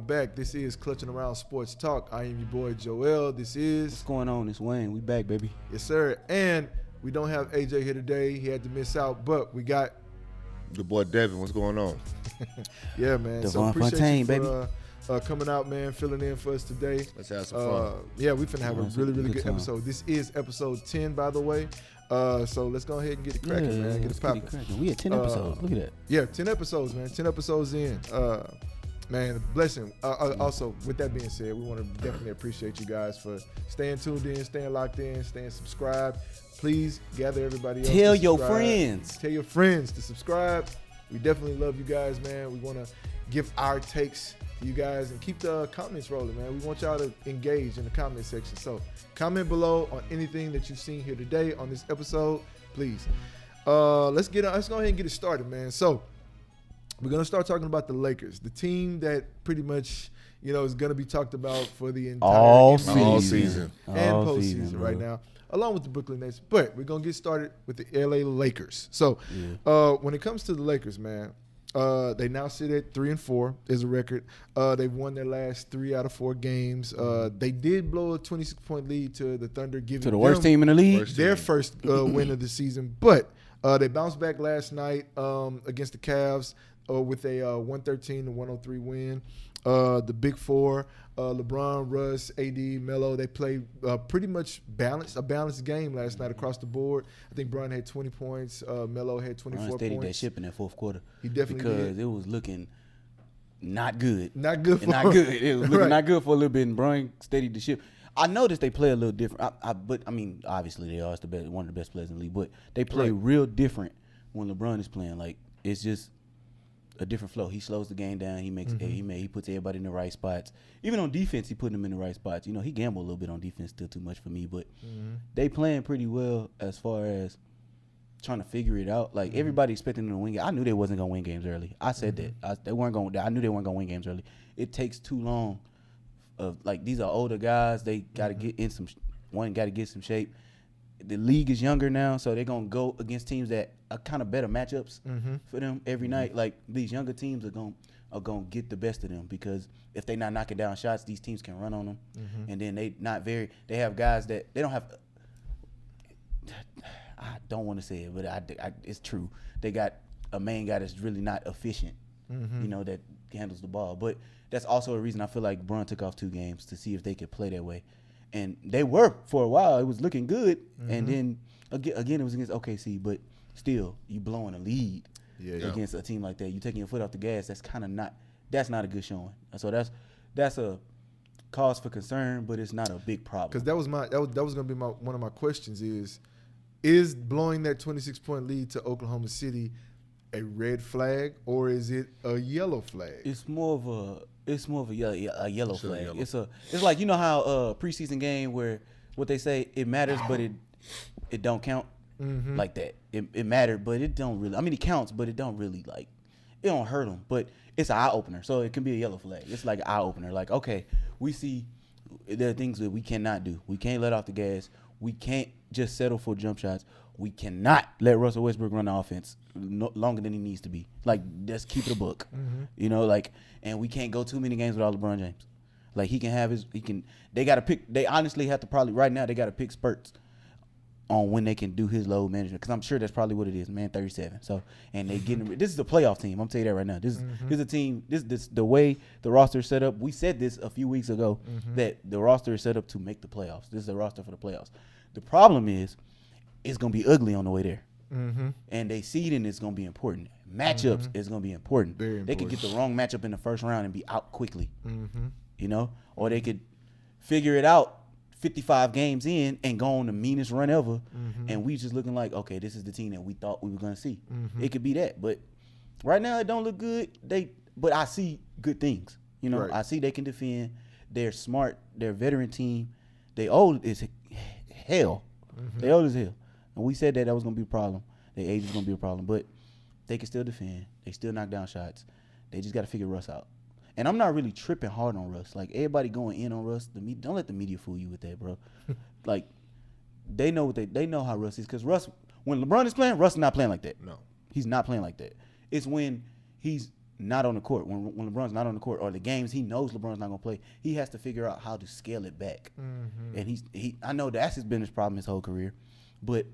back. This is Clutching Around Sports Talk. I am your boy Joel. This is... What's going on? It's Wayne. We back, baby. Yes, sir. And we don't have AJ here today. He had to miss out, but we got... The boy Devin. What's going on? Yeah, man. Devon So appreciate Fontaine, you for coming out, man, filling in for us today. Let's have some fun. Yeah, we finna have a really, really good time. episode. This is episode 10, by the way. So let's go ahead and get it cracking, man. Get it popping. We had 10 episodes. Look at that. Yeah, 10 episodes, man. 10 episodes in. Man, a blessing. Also, with that being said, we want to definitely appreciate you guys for staying tuned in, staying locked in, staying subscribed. Please gather everybody else. Tell to your subscribe. friends. Tell your friends to subscribe. We definitely love you guys, man. We want to give our takes to you guys and keep the comments rolling, man. We want y'all to engage in the comment section. So comment below on anything that you've seen here today on this episode, please. Let's go ahead and get it started, man. So we're going to start talking about the Lakers, the team that pretty much, is going to be talked about for the entire All NBA season. and All postseason season, right bro. now, along with the Brooklyn Nets. But we're going to get started with the LA Lakers. So when it comes to the Lakers, man, they now sit at 3-4 as a record. They've won their last 3 out of 4 games. They did blow a 26-point lead to the Thunder, giving To the worst team in the league. their first win of the season. But they bounced back last night against the Cavs with a 113-103 win. The Big Four, LeBron, Russ, AD, Melo, they played pretty much a balanced game last night across the board. I think Bron had 20 points. Melo had 24 Bron steadied points. that ship in that fourth quarter. He definitely because did. it was looking not good. Not good for Not good. It was looking Right. not good for a little bit, and Bron steadied the ship. I noticed they play a little different. But I mean, obviously they are one of the best players in the league. But they play real different when LeBron is playing. Like, it's just a different flow. He slows the game down. He makes he puts everybody in the right spots. Even on defense, he put them in the right spots. He gambled a little bit on defense, still too much for me. But they playing pretty well as far as trying to figure it out. Like, everybody expecting them to win games. I knew they wasn't gonna win games early. I said that. I knew they weren't gonna win games early. It takes too long. These are older guys. They got to get in some. One got to get some shape. The league is younger now, so they're gonna go against teams that are kind of better matchups for them every night. Like, these younger teams are gonna get the best of them, because if they not knocking down shots, these teams can run on them, and then they have guys that they don't have. I don't want to say it, but it's true. They got a main guy that's really not efficient, that handles the ball. But that's also a reason I feel like Bron took off 2 games to see if they could play that way. And they were for a while. It was looking good. And then, again, it was against OKC. But still, you blowing a lead against a team like that. You taking your foot off the gas. That's not a good showing. So that's a cause for concern, but it's not a big problem. Because that was going to be one of my questions is blowing that 26-point lead to Oklahoma City a red flag, or is it a yellow flag? It's more of a yellow flag. Yellow. It's like, how a preseason game where what they say it matters, but it don't count like that. It mattered, but it don't really. I mean, it counts, but it don't really, like, it don't hurt them. But it's an eye opener, so it can be a yellow flag. It's like an eye opener. Like, okay, we see there are things that we cannot do. We can't let off the gas. We can't just settle for jump shots. We cannot let Russell Westbrook run the offense longer than he needs to be. Like, just keep it a book. And we can't go too many games without LeBron James. Like, they got to pick, they honestly have to probably, right now, they got to pick spurts on when they can do his load management. Because I'm sure that's probably what it is, man, 37. So, and they getting, this is a playoff team. I'm telling you that right now. This is a team, this the way the roster is set up. We said this a few weeks ago, that the roster is set up to make the playoffs. This is the roster for the playoffs. The problem is, it's going to be ugly on the way there. And they seeding is going to be important. Matchups is going to be important. Very important. They could get the wrong matchup in the first round and be out quickly. Or they could figure it out 55 games in and go on the meanest run ever. And we just looking like, okay, this is the team that we thought we were going to see. It could be that. But right now it don't look good. But I see good things. Right. I see they can defend. They're smart. They're a veteran team. They old as hell. They old as hell. And we said that was going to be a problem. Their age is going to be a problem. But they can still defend. They still knock down shots. They just got to figure Russ out. And I'm not really tripping hard on Russ. Like, everybody going in on Russ. Don't let the media fool you with that, bro. Like, they know they know how Russ is. Because Russ, when LeBron is playing, Russ is not playing like that. No. He's not playing like that. It's when he's not on the court, when LeBron's not on the court, or the games he knows LeBron's not gonna play, he has to figure out how to scale it back. And I know that's been his problem his whole career, but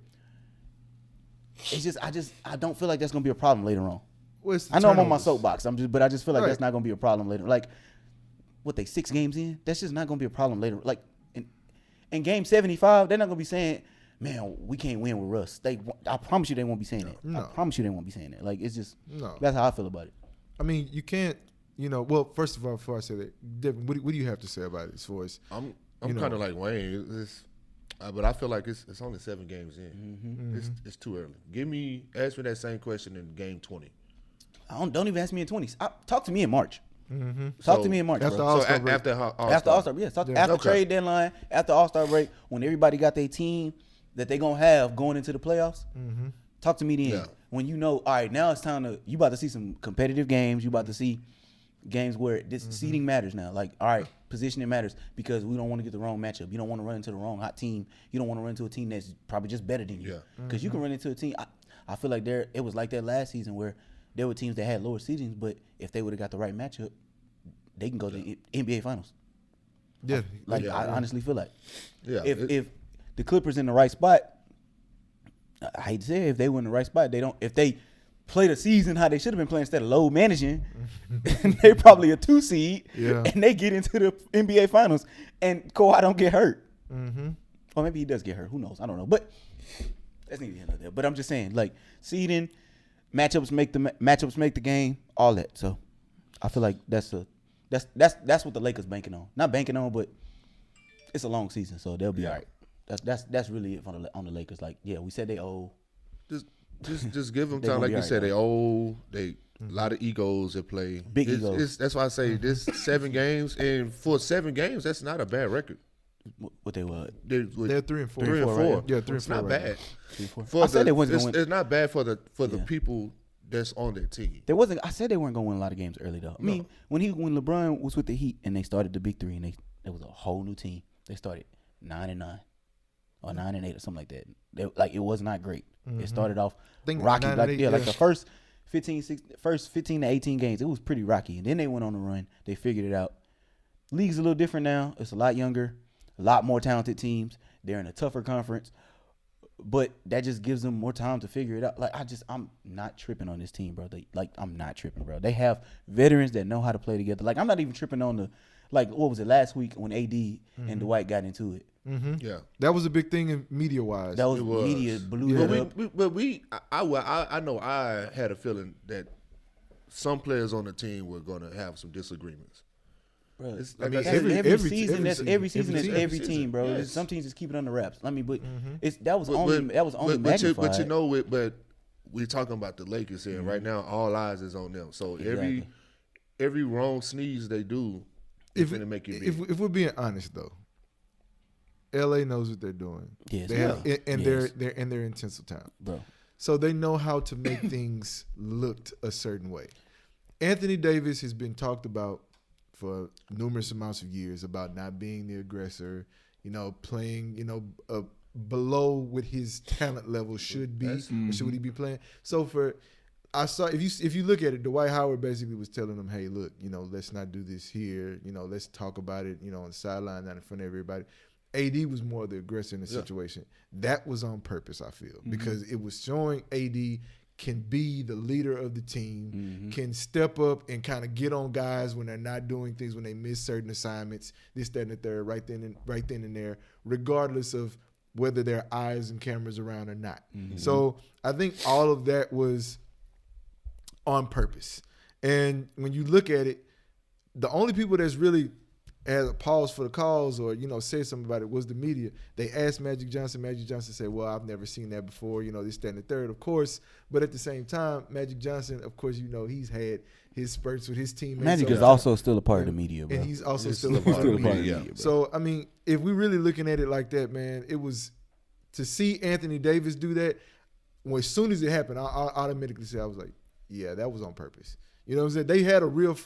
it's just I don't feel like that's gonna be a problem later on. I know I'm on my soapbox. But I just feel like that's not gonna be a problem later. Like, what they 6 games in? That's just not gonna be a problem later. Like in game 75, they're not gonna be saying, "Man, we can't win with Russ." I promise you, they won't be saying that. No. I promise you, they won't be saying that. Like, it's just No. that's how I feel about it. I mean, you can't. Well, first of all, before I say that, Devin, what do you have to say about it as far as I'm kind of like Wayne. But I feel like it's only 7 games in. It's too early. Ask me that same question in game 20. Don't even ask me in 20s. Talk to me in March. Talk to me in March. After bro. All-Star break. After All-Star, yeah. After trade deadline, after All-Star break, when everybody got their team that they gonna have going into the playoffs, talk to me then. Yeah. When you know, all right, now it's time to. You about to see some competitive games. You about to see games where this seeding matters now. Like, all right, positioning matters because we don't want to get the wrong matchup. You don't want to run into the wrong hot team. You don't want to run into a team that's probably just better than you. Yeah. Because you can run into a team. I feel like it was like that last season where there were teams that had lower seedings, but if they would have got the right matchup, they can go to the NBA Finals. Yeah. I honestly feel like. Yeah. If the Clippers in the right spot, I hate to say it, if they were in the right spot, if they play the season how they should have been playing instead of low managing, they probably a 2 seed, and they get into the NBA Finals, and Kawhi don't get hurt. Or maybe he does get hurt. Who knows? I don't know. But that's neither here nor there. But I'm just saying, like, seeding, matchups make the game, all that. So I feel like that's what the Lakers banking on. Not banking on, but it's a long season, so they'll be all right. That's really it on the Lakers. Like, yeah, we said they owe. Just give them They time. gonna Like be you all said, right, they old. They a lot of egos at play. Big egos. That's why I say this 7 games, and for 7 games, that's not a bad record. What they were. They're 3 and 4. 3 and 4. Right? Yeah, 3 and It's 4. not right bad. 3, 4. I said they wasn't going. It's not bad for the people that's on their team. There wasn't. I said they weren't going to win a lot of games early though. I mean, when LeBron was with the Heat and they started the Big 3 and it was a whole new team. They started 9-9 or 9-8 or something like that. It was not great. It started off rocky. Like the first 15 to 18 games, it was pretty rocky, and then they went on a run. They figured it out. League's a little different now. It's a lot younger, a lot more talented teams. They're in a tougher conference. But that just gives them more time to figure it out. Like, I'm not tripping on this team, bro. I'm not tripping, bro. They have veterans that know how to play together. Like, I'm not even tripping on what was it last week when AD and Dwight got into it? Yeah, that was a big thing in media-wise. That was media blew that up. I know I had a feeling that some players on the team were going to have some disagreements. Bro, every season is every team, bro. Yes. Some teams just keep it under wraps. I mean, but that was only magnified. But we're talking about the Lakers here. Right now, all eyes is on them. So every wrong sneeze they do, it's going to make you big. If we're being honest though, LA knows what they're doing. Yes, they're in their intensive time, bro. So they know how to make things looked a certain way. Anthony Davis has been talked about for numerous amounts of years about not being the aggressor, playing, below what his talent level should be, or should he be playing. So if you look at it, Dwight Howard basically was telling them, hey, look, let's not do this here. Let's talk about it, on the sideline, not in front of everybody. AD was more the aggressor in the situation. That was on purpose, I feel, because it was showing AD can be the leader of the team, can step up and kind of get on guys when they're not doing things, when they miss certain assignments, this, that, and the third, right then and there, regardless of whether there are eyes and cameras around or not. So I think all of that was on purpose. And when you look at it, the only people that's really had a pause for the cause or, said something about it was the media. They asked Magic Johnson. Magic Johnson said, well, I've never seen that before, this, that, and the third, of course. But at the same time, Magic Johnson, of course, he's had his spurts with his teammates. Magic is also still a part of the media, bro. And he's also still a part of the media. So, I mean, if we're really looking at it like that, man, it was to see Anthony Davis do that, as soon as it happened, I automatically said, I was like, yeah, that was on purpose. You know what I'm saying? They had a real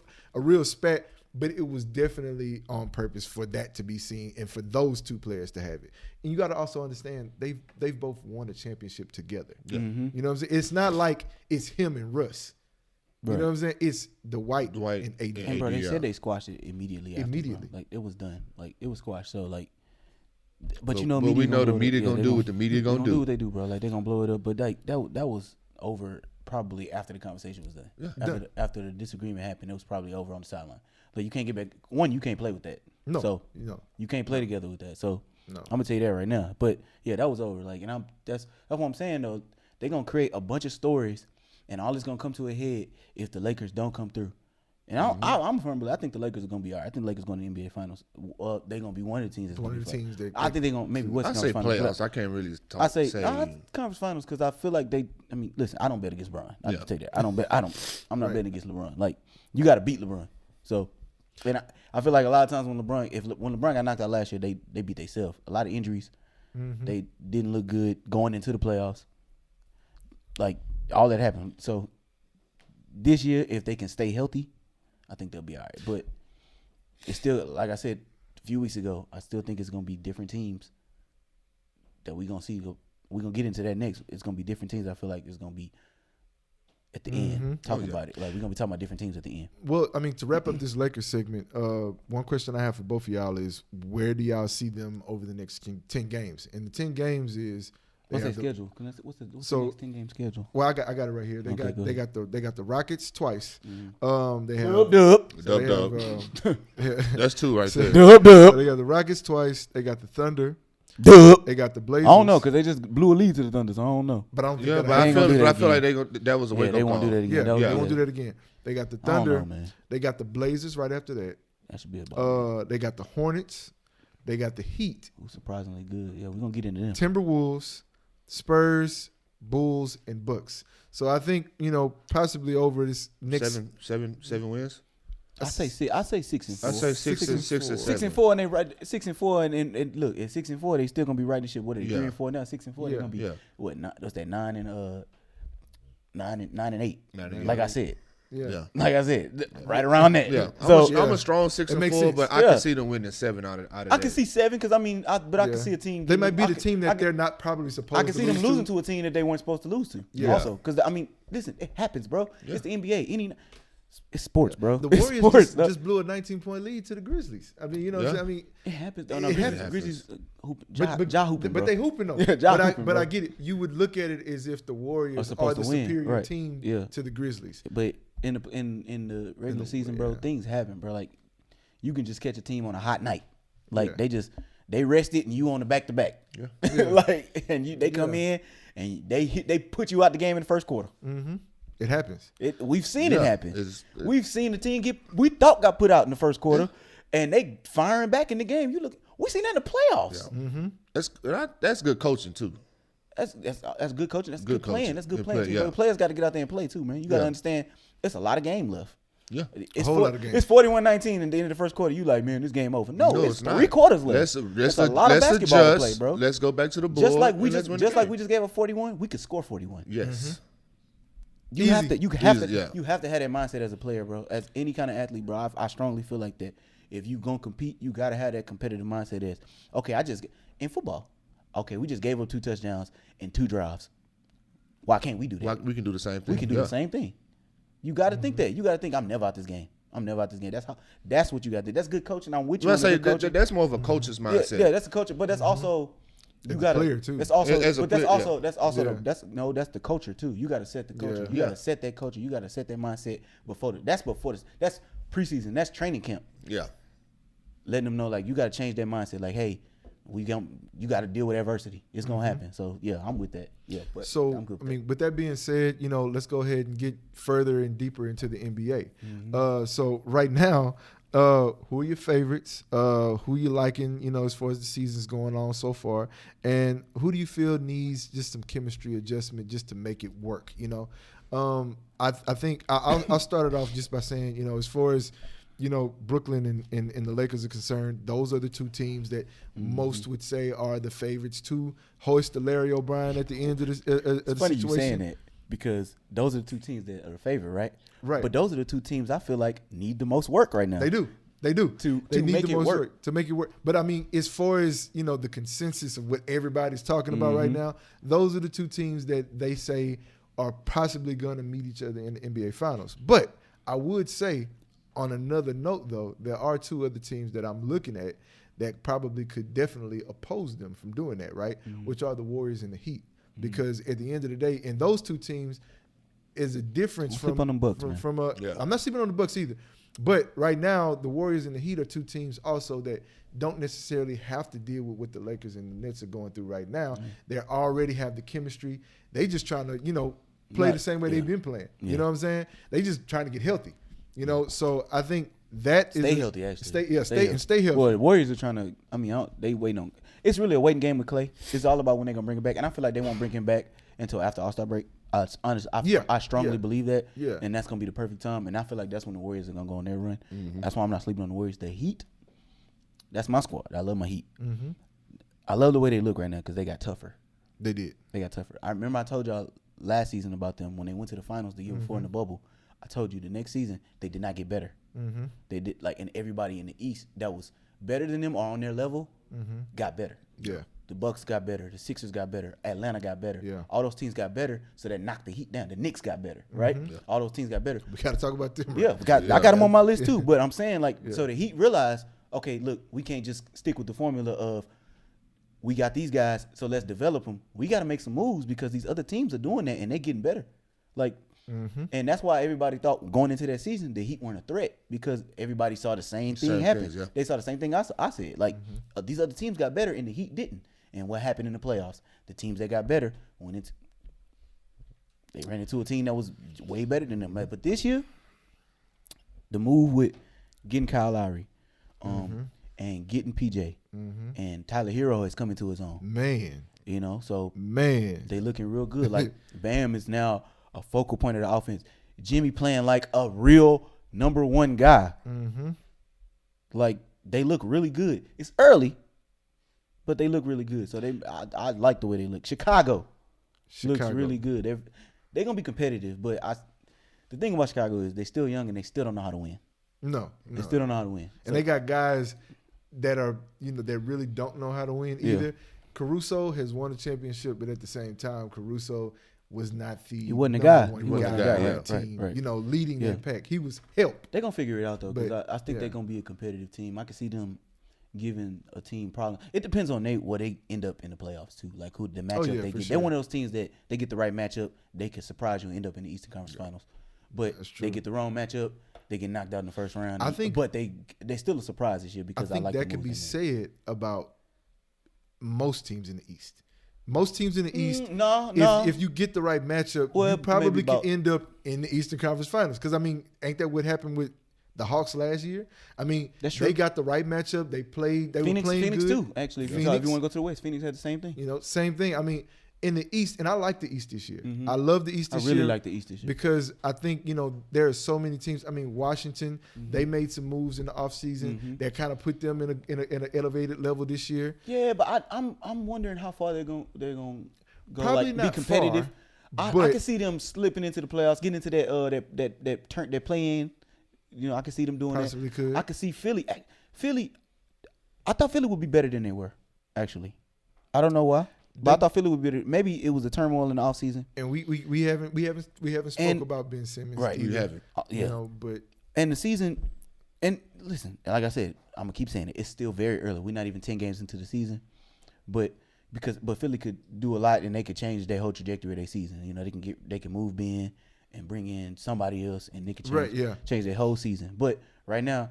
spat, but it was definitely on purpose for that to be seen and for those two players to have it. And you got to also understand they've both won a championship together. Yeah. You know what I'm saying? It's not like it's him and Russ. You know what I'm saying? It's Dwight and AD. And bro, they said they squashed it immediately. After, Immediately. bro. Like it was done. Like it was squashed. So like, but we know the media gonna do what the media gonna do. Do what they do, bro. Like they gonna blow it up. But like that was over probably after the conversation was done. Yeah. After the disagreement happened, it was probably over on the sideline. Like you can't get back. One, you can't play with that. No. So you can't play together with that. So I'm gonna tell you that right now. But yeah, that was over. Like, and that's what I'm saying though. They gonna create a bunch of stories. And all is gonna come to a head if the Lakers don't come through. And I'm firm believer. I think the Lakers are gonna be all right. I think the Lakers going to the NBA Finals. They're gonna be one of the teams. I think they're gonna maybe West Conference Finals. I say playoffs. I can't really talk. I say Conference Finals because I feel like they. I mean, listen, I don't bet against LeBron. I can tell you that. I'm not betting against LeBron. Like you got to beat LeBron. So, and I feel like a lot of times when LeBron got knocked out last year, they beat themselves. A lot of injuries. They didn't look good going into the playoffs. Like. All that happened. So this year, if they can stay healthy, I think they'll be all right. But it's still, like I said a few weeks ago, I still think it's gonna be different teams that we're gonna see. We're gonna get into that next. It's gonna be different teams. I feel like it's gonna be at the end talking about it. Like we're gonna be talking about different teams at the end. Well, I mean, to wrap up this Lakers segment, one question I have for both of y'all is where do y'all see them over the next 10 games? And the 10 games is what's their schedule? What's the next 10-game schedule? Well, I got it right here. They got the Rockets twice. They have dub. That's two right there. So they got the Rockets twice. They got the Thunder. They got the Blazers. I don't know because they just blew a lead to the Thunder. So I don't know. But I don't think I feel like that was a wake up call. They won't do that again. They won't do that again. They got the Thunder. They got the Blazers right after that. That should be a ball. They got the Hornets. They got the Heat. Surprisingly good. Yeah, we're gonna get into them. Timberwolves. Spurs, Bulls, and Bucks. So I think possibly over this next seven wins. I say 6 and 4. I say 6 and 7. 6 and 4, and they right 6 and 4, and look at 6 and 4, they still gonna be writing shit. What are they 3 and 4 now? 6 and 4, they're gonna be what? What's that? 9 and 8. Like I said. Yeah. Like I said, right around that. Yeah. So I'm a strong 6 and 4, but I can see them winning 7 out of that. I can see 7 because I can see a team. They might be the team that they're not probably supposed to. I can see them losing to a team that they weren't supposed to lose to. Yeah. Also, because I mean, listen, it happens, bro. Yeah. It's the NBA. It's sports, bro. The Warriors just blew a 19-point lead to the Grizzlies. I mean, what I'm saying? I mean, it happens. It happens. Grizzlies hooping, but they hooping though. Yeah, but I get it. You would look at it as if the Warriors are the superior team to the Grizzlies. But in the regular season, bro, things happen, bro. Like you can just catch a team on a hot night. Like they rested and you on the back-to-back. Yeah. Like they come in and they put you out the game in the first quarter. Mm-hmm. It happens. We've seen it happen. We've seen the team we thought got put out in the first quarter, and they firing back in the game. We seen that in the playoffs. Yeah. Mm-hmm. That's good coaching too. That's good coaching. That's good playing. That's good playing too. Yeah. The players got to get out there and play too, man. You got to understand. It's a lot of game left. Yeah, it's a whole lot of game. It's 41-19 in the end of the first quarter. You like, man, this game over. No, it's 3 quarters left. That's a lot of basketball to play, bro. Let's go back to the board. Just like we just gave up 41, we could score 41. Yes. Mm-hmm. You have to have that mindset as a player, bro. As any kind of athlete, bro. I strongly feel like that. If you gonna compete, you gotta have that competitive mindset. As okay, in football, okay, we just gave up 2 touchdowns and 2 drives. Why can't we do that? We can do the same thing. We can do the same thing. You got to think that. You got to think I'm never out this game. That's what you got to do. That's good coaching. I'm with you. That's more of a coach's mindset. Yeah, that's a coach, but that's also you got to. That's also, that's the culture too. You got to set the culture. You got to set that culture. You got to set that mindset before this. That's preseason. That's training camp. Yeah, letting them know like you got to change that mindset. Like, hey, you got to deal with adversity. It's gonna happen. So yeah, I'm with that. Yeah. But so I'm good with with that being said, let's go ahead and get further and deeper into the NBA. Mm-hmm. So right now, who are your favorites? Who you liking? As far as the season's going on so far, and who do you feel needs just some chemistry adjustment just to make it work? I think I'll start it off just by saying, as far as Brooklyn and the Lakers are concerned, those are the 2 teams that most would say are the favorites to hoist the Larry O'Brien at the end of the it's funny situation. You saying that because those are the 2 teams that are the favorite, right? Right. But those are the 2 teams I feel like need the most work right now. They do. They need make the it most work. to make it work. But as far as the consensus of what everybody's talking about right now, those are the 2 teams that they say are possibly going to meet each other in the NBA Finals. But I would say, on another note, though, there are two other teams that I'm looking at that probably could definitely oppose them from doing that, right? Mm-hmm. Which are the Warriors and the Heat. Because at the end of the day, in those two teams is a difference from them Bucks, I'm not sleeping on the Bucks either. But right now, the Warriors and the Heat are two teams also that don't necessarily have to deal with what the Lakers and the Nets are going through right now. Mm-hmm. They already have the chemistry. They just trying to, play the same way they've been playing. Yeah. You know what I'm saying? They just trying to get healthy. So I think that is healthy, actually. Stay healthy. Well, the Warriors are trying to. They waiting on. It's really a waiting game with Clay. It's all about when they're gonna bring him back, and I feel like they won't bring him back until after All-Star break. I strongly believe that, and that's gonna be the perfect time. And I feel like that's when the Warriors are gonna go on their run. Mm-hmm. That's why I'm not sleeping on the Warriors. The Heat, that's my squad. I love my Heat. Mm-hmm. I love the way they look right now because they got tougher. They did. They got tougher. I remember I told y'all last season about them when they went to the finals the year before in the bubble. I told you the next season they did not get better. Mm-hmm. They did and everybody in the East that was better than them or on their level got better. Yeah. The Bucks got better. The Sixers got better. Atlanta got better. Yeah. All those teams got better, so that knocked the Heat down. The Knicks got better, right? Mm-hmm. Yeah. All those teams got better. We got to talk about them. Right? I got them on my list too. But I'm saying so the Heat realized, okay, look, we can't just stick with the formula of we got these guys, so let's develop them. We got to make some moves because these other teams are doing that and they're getting better. And that's why everybody thought going into that season the Heat weren't a threat because everybody saw the same thing happen. They saw the same thing I said. These other teams got better and the Heat didn't. And what happened in the playoffs? The teams that got better they ran into a team that was way better than them. But this year, the move with getting Kyle Lowry, and getting PJ, and Tyler Hero is coming to his own. Man, they looking real good. Like Bam is now a focal point of the offense. Jimmy playing like a real number one guy. Mm-hmm. Like they look really good. It's early. But they look really good. So I like the way they look. Chicago looks really good. They're going to be competitive. But the thing about Chicago is they're still young and they still don't know how to win. No. They still don't know how to win. And they got guys that are, that really don't know how to win either. Yeah. Caruso has won a championship, but at the same time, Caruso was not the he wasn't the guy. He wasn't the guy on the team, right. Leading that pack. He was helped. They're going to figure it out, though, because I think they're going to be a competitive team. I can see them giving a team problem. It depends on where they end up in the playoffs too. Like who the matchup they get. Sure. They're one of those teams that they get the right matchup, they can surprise you and end up in the Eastern Conference Finals. But they get the wrong matchup, they get knocked out in the first round. But they're still a surprise this year because I like that could be said about most teams in the East. Most teams in the East, if you get the right matchup, you probably can end up in the Eastern Conference Finals. Because ain't that what happened with the Hawks last year? They got the right matchup. They played. They were playing Phoenix good. Too, actually. If you want to go to the West, Phoenix had the same thing. Same thing. In the East, and I like the East this year. Mm-hmm. I love the East this year. I really like the East this year. Because I think, there are so many teams. Washington, they made some moves in the offseason that kind of put them in an elevated level this year. Yeah, but I'm wondering how far they're going to go. Probably not be competitive. Far, I can see them slipping into the playoffs, getting into that turn they're playing. I can see them doing possibly that. Could. I could see Philly. I thought Philly would be better than they were, actually. I don't know why. But I thought Philly would be better. Maybe it was a turmoil in the offseason. And we haven't spoke about Ben Simmons. Right. Either, you haven't. But and the season, and listen, like I said, I'm gonna keep saying it. It's still very early. We're not even 10 games into the season. But Philly could do a lot and they could change their whole trajectory of their season. They can move Ben and bring in somebody else and they could change their whole season. But right now,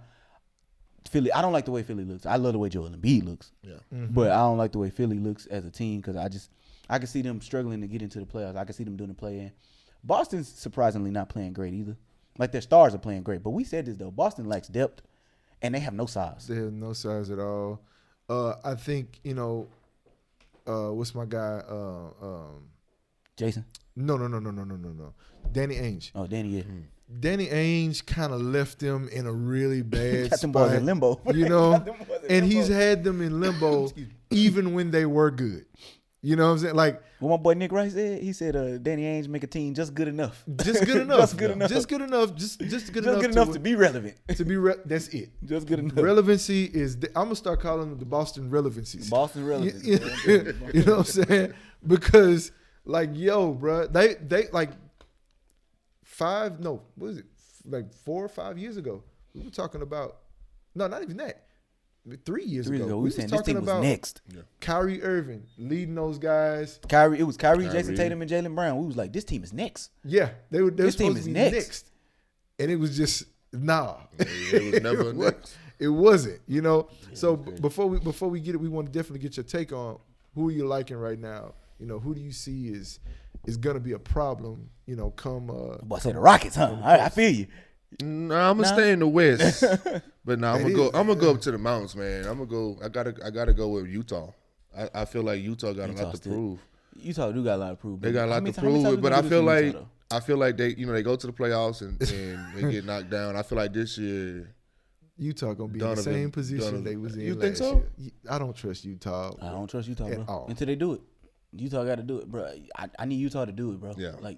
Philly, I don't like the way Philly looks. I love the way Joel Embiid looks. Yeah. Mm-hmm. But I don't like the way Philly looks as a team because I can see them struggling to get into the playoffs. I can see them doing the play-in. Boston's surprisingly not playing great either. Like their stars are playing great. But we said this though. Boston lacks depth and they have no size. They have no size at all. I think, what's my guy? Jason? No. Danny Ainge. Oh, Danny, yeah. Danny Ainge kind of left them in a really bad got them boys in limbo. And he's had them in limbo even when they were good. You know what I'm saying? Like what my boy Nick Rice said, he said Danny Ainge make a team just good enough. Just good enough. Just good enough. Just good enough. Just good enough to be relevant. That's it. Just good enough. Relevancy is I'm gonna start calling them the Boston relevancies. Boston relevancies. You know what I'm saying? Because like, yo, bro, they like like 4 or 5 years ago, we were talking about, no, not even that. 3 years ago, we we were was saying this talking team was about next. Kyrie Irving leading those guys. It was Kyrie, Jason Tatum, and Jaylen Brown. We was like, this team is next. Yeah, they were This team supposed is to be next. and it was just nah. It was never next. It wasn't, you know. Yeah, So before we get it, we want to definitely get your take on who you're liking right now. You know, who do you see is gonna be a problem? You know, come. Boy, I said the Rockets, huh? I feel you. No, I'm gonna stay in the West, but no, I'm gonna go up to the mountains, man. I gotta go with Utah. I feel like Utah got a lot to prove. Utah do got a lot to prove. They got a lot to prove, but I feel like they go to the playoffs and they get knocked down. I feel like this year Utah gonna be in the same position they was in. You last think so? year. I don't trust Utah. I don't trust Utah, bro. all. Until they do it. Utah got to do it, bro. I need Utah to do it, bro. Yeah. Like,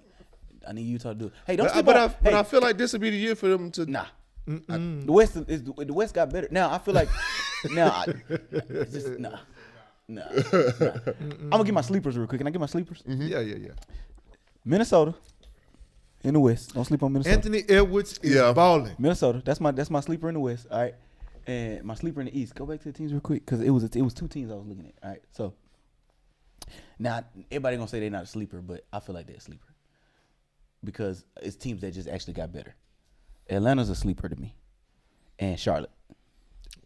I need Utah to do it. Hey, don't sleep But on. I feel like this would be the year for them to. Nah. The West got better. Now I feel like it's just nah. I'm gonna get my sleepers real quick. Can I get my sleepers? Mm-hmm. Yeah. Minnesota in the West. Don't sleep on Minnesota. Anthony Edwards is balling. Minnesota. That's my sleeper in the West. All right. And my sleeper in the East. Go back to the teams real quick because it was 2 teams I was looking at. All right. So now everybody gonna say they're not a sleeper, but I feel like they're a sleeper because it's teams that just actually got better. Atlanta's a sleeper to me, and Charlotte.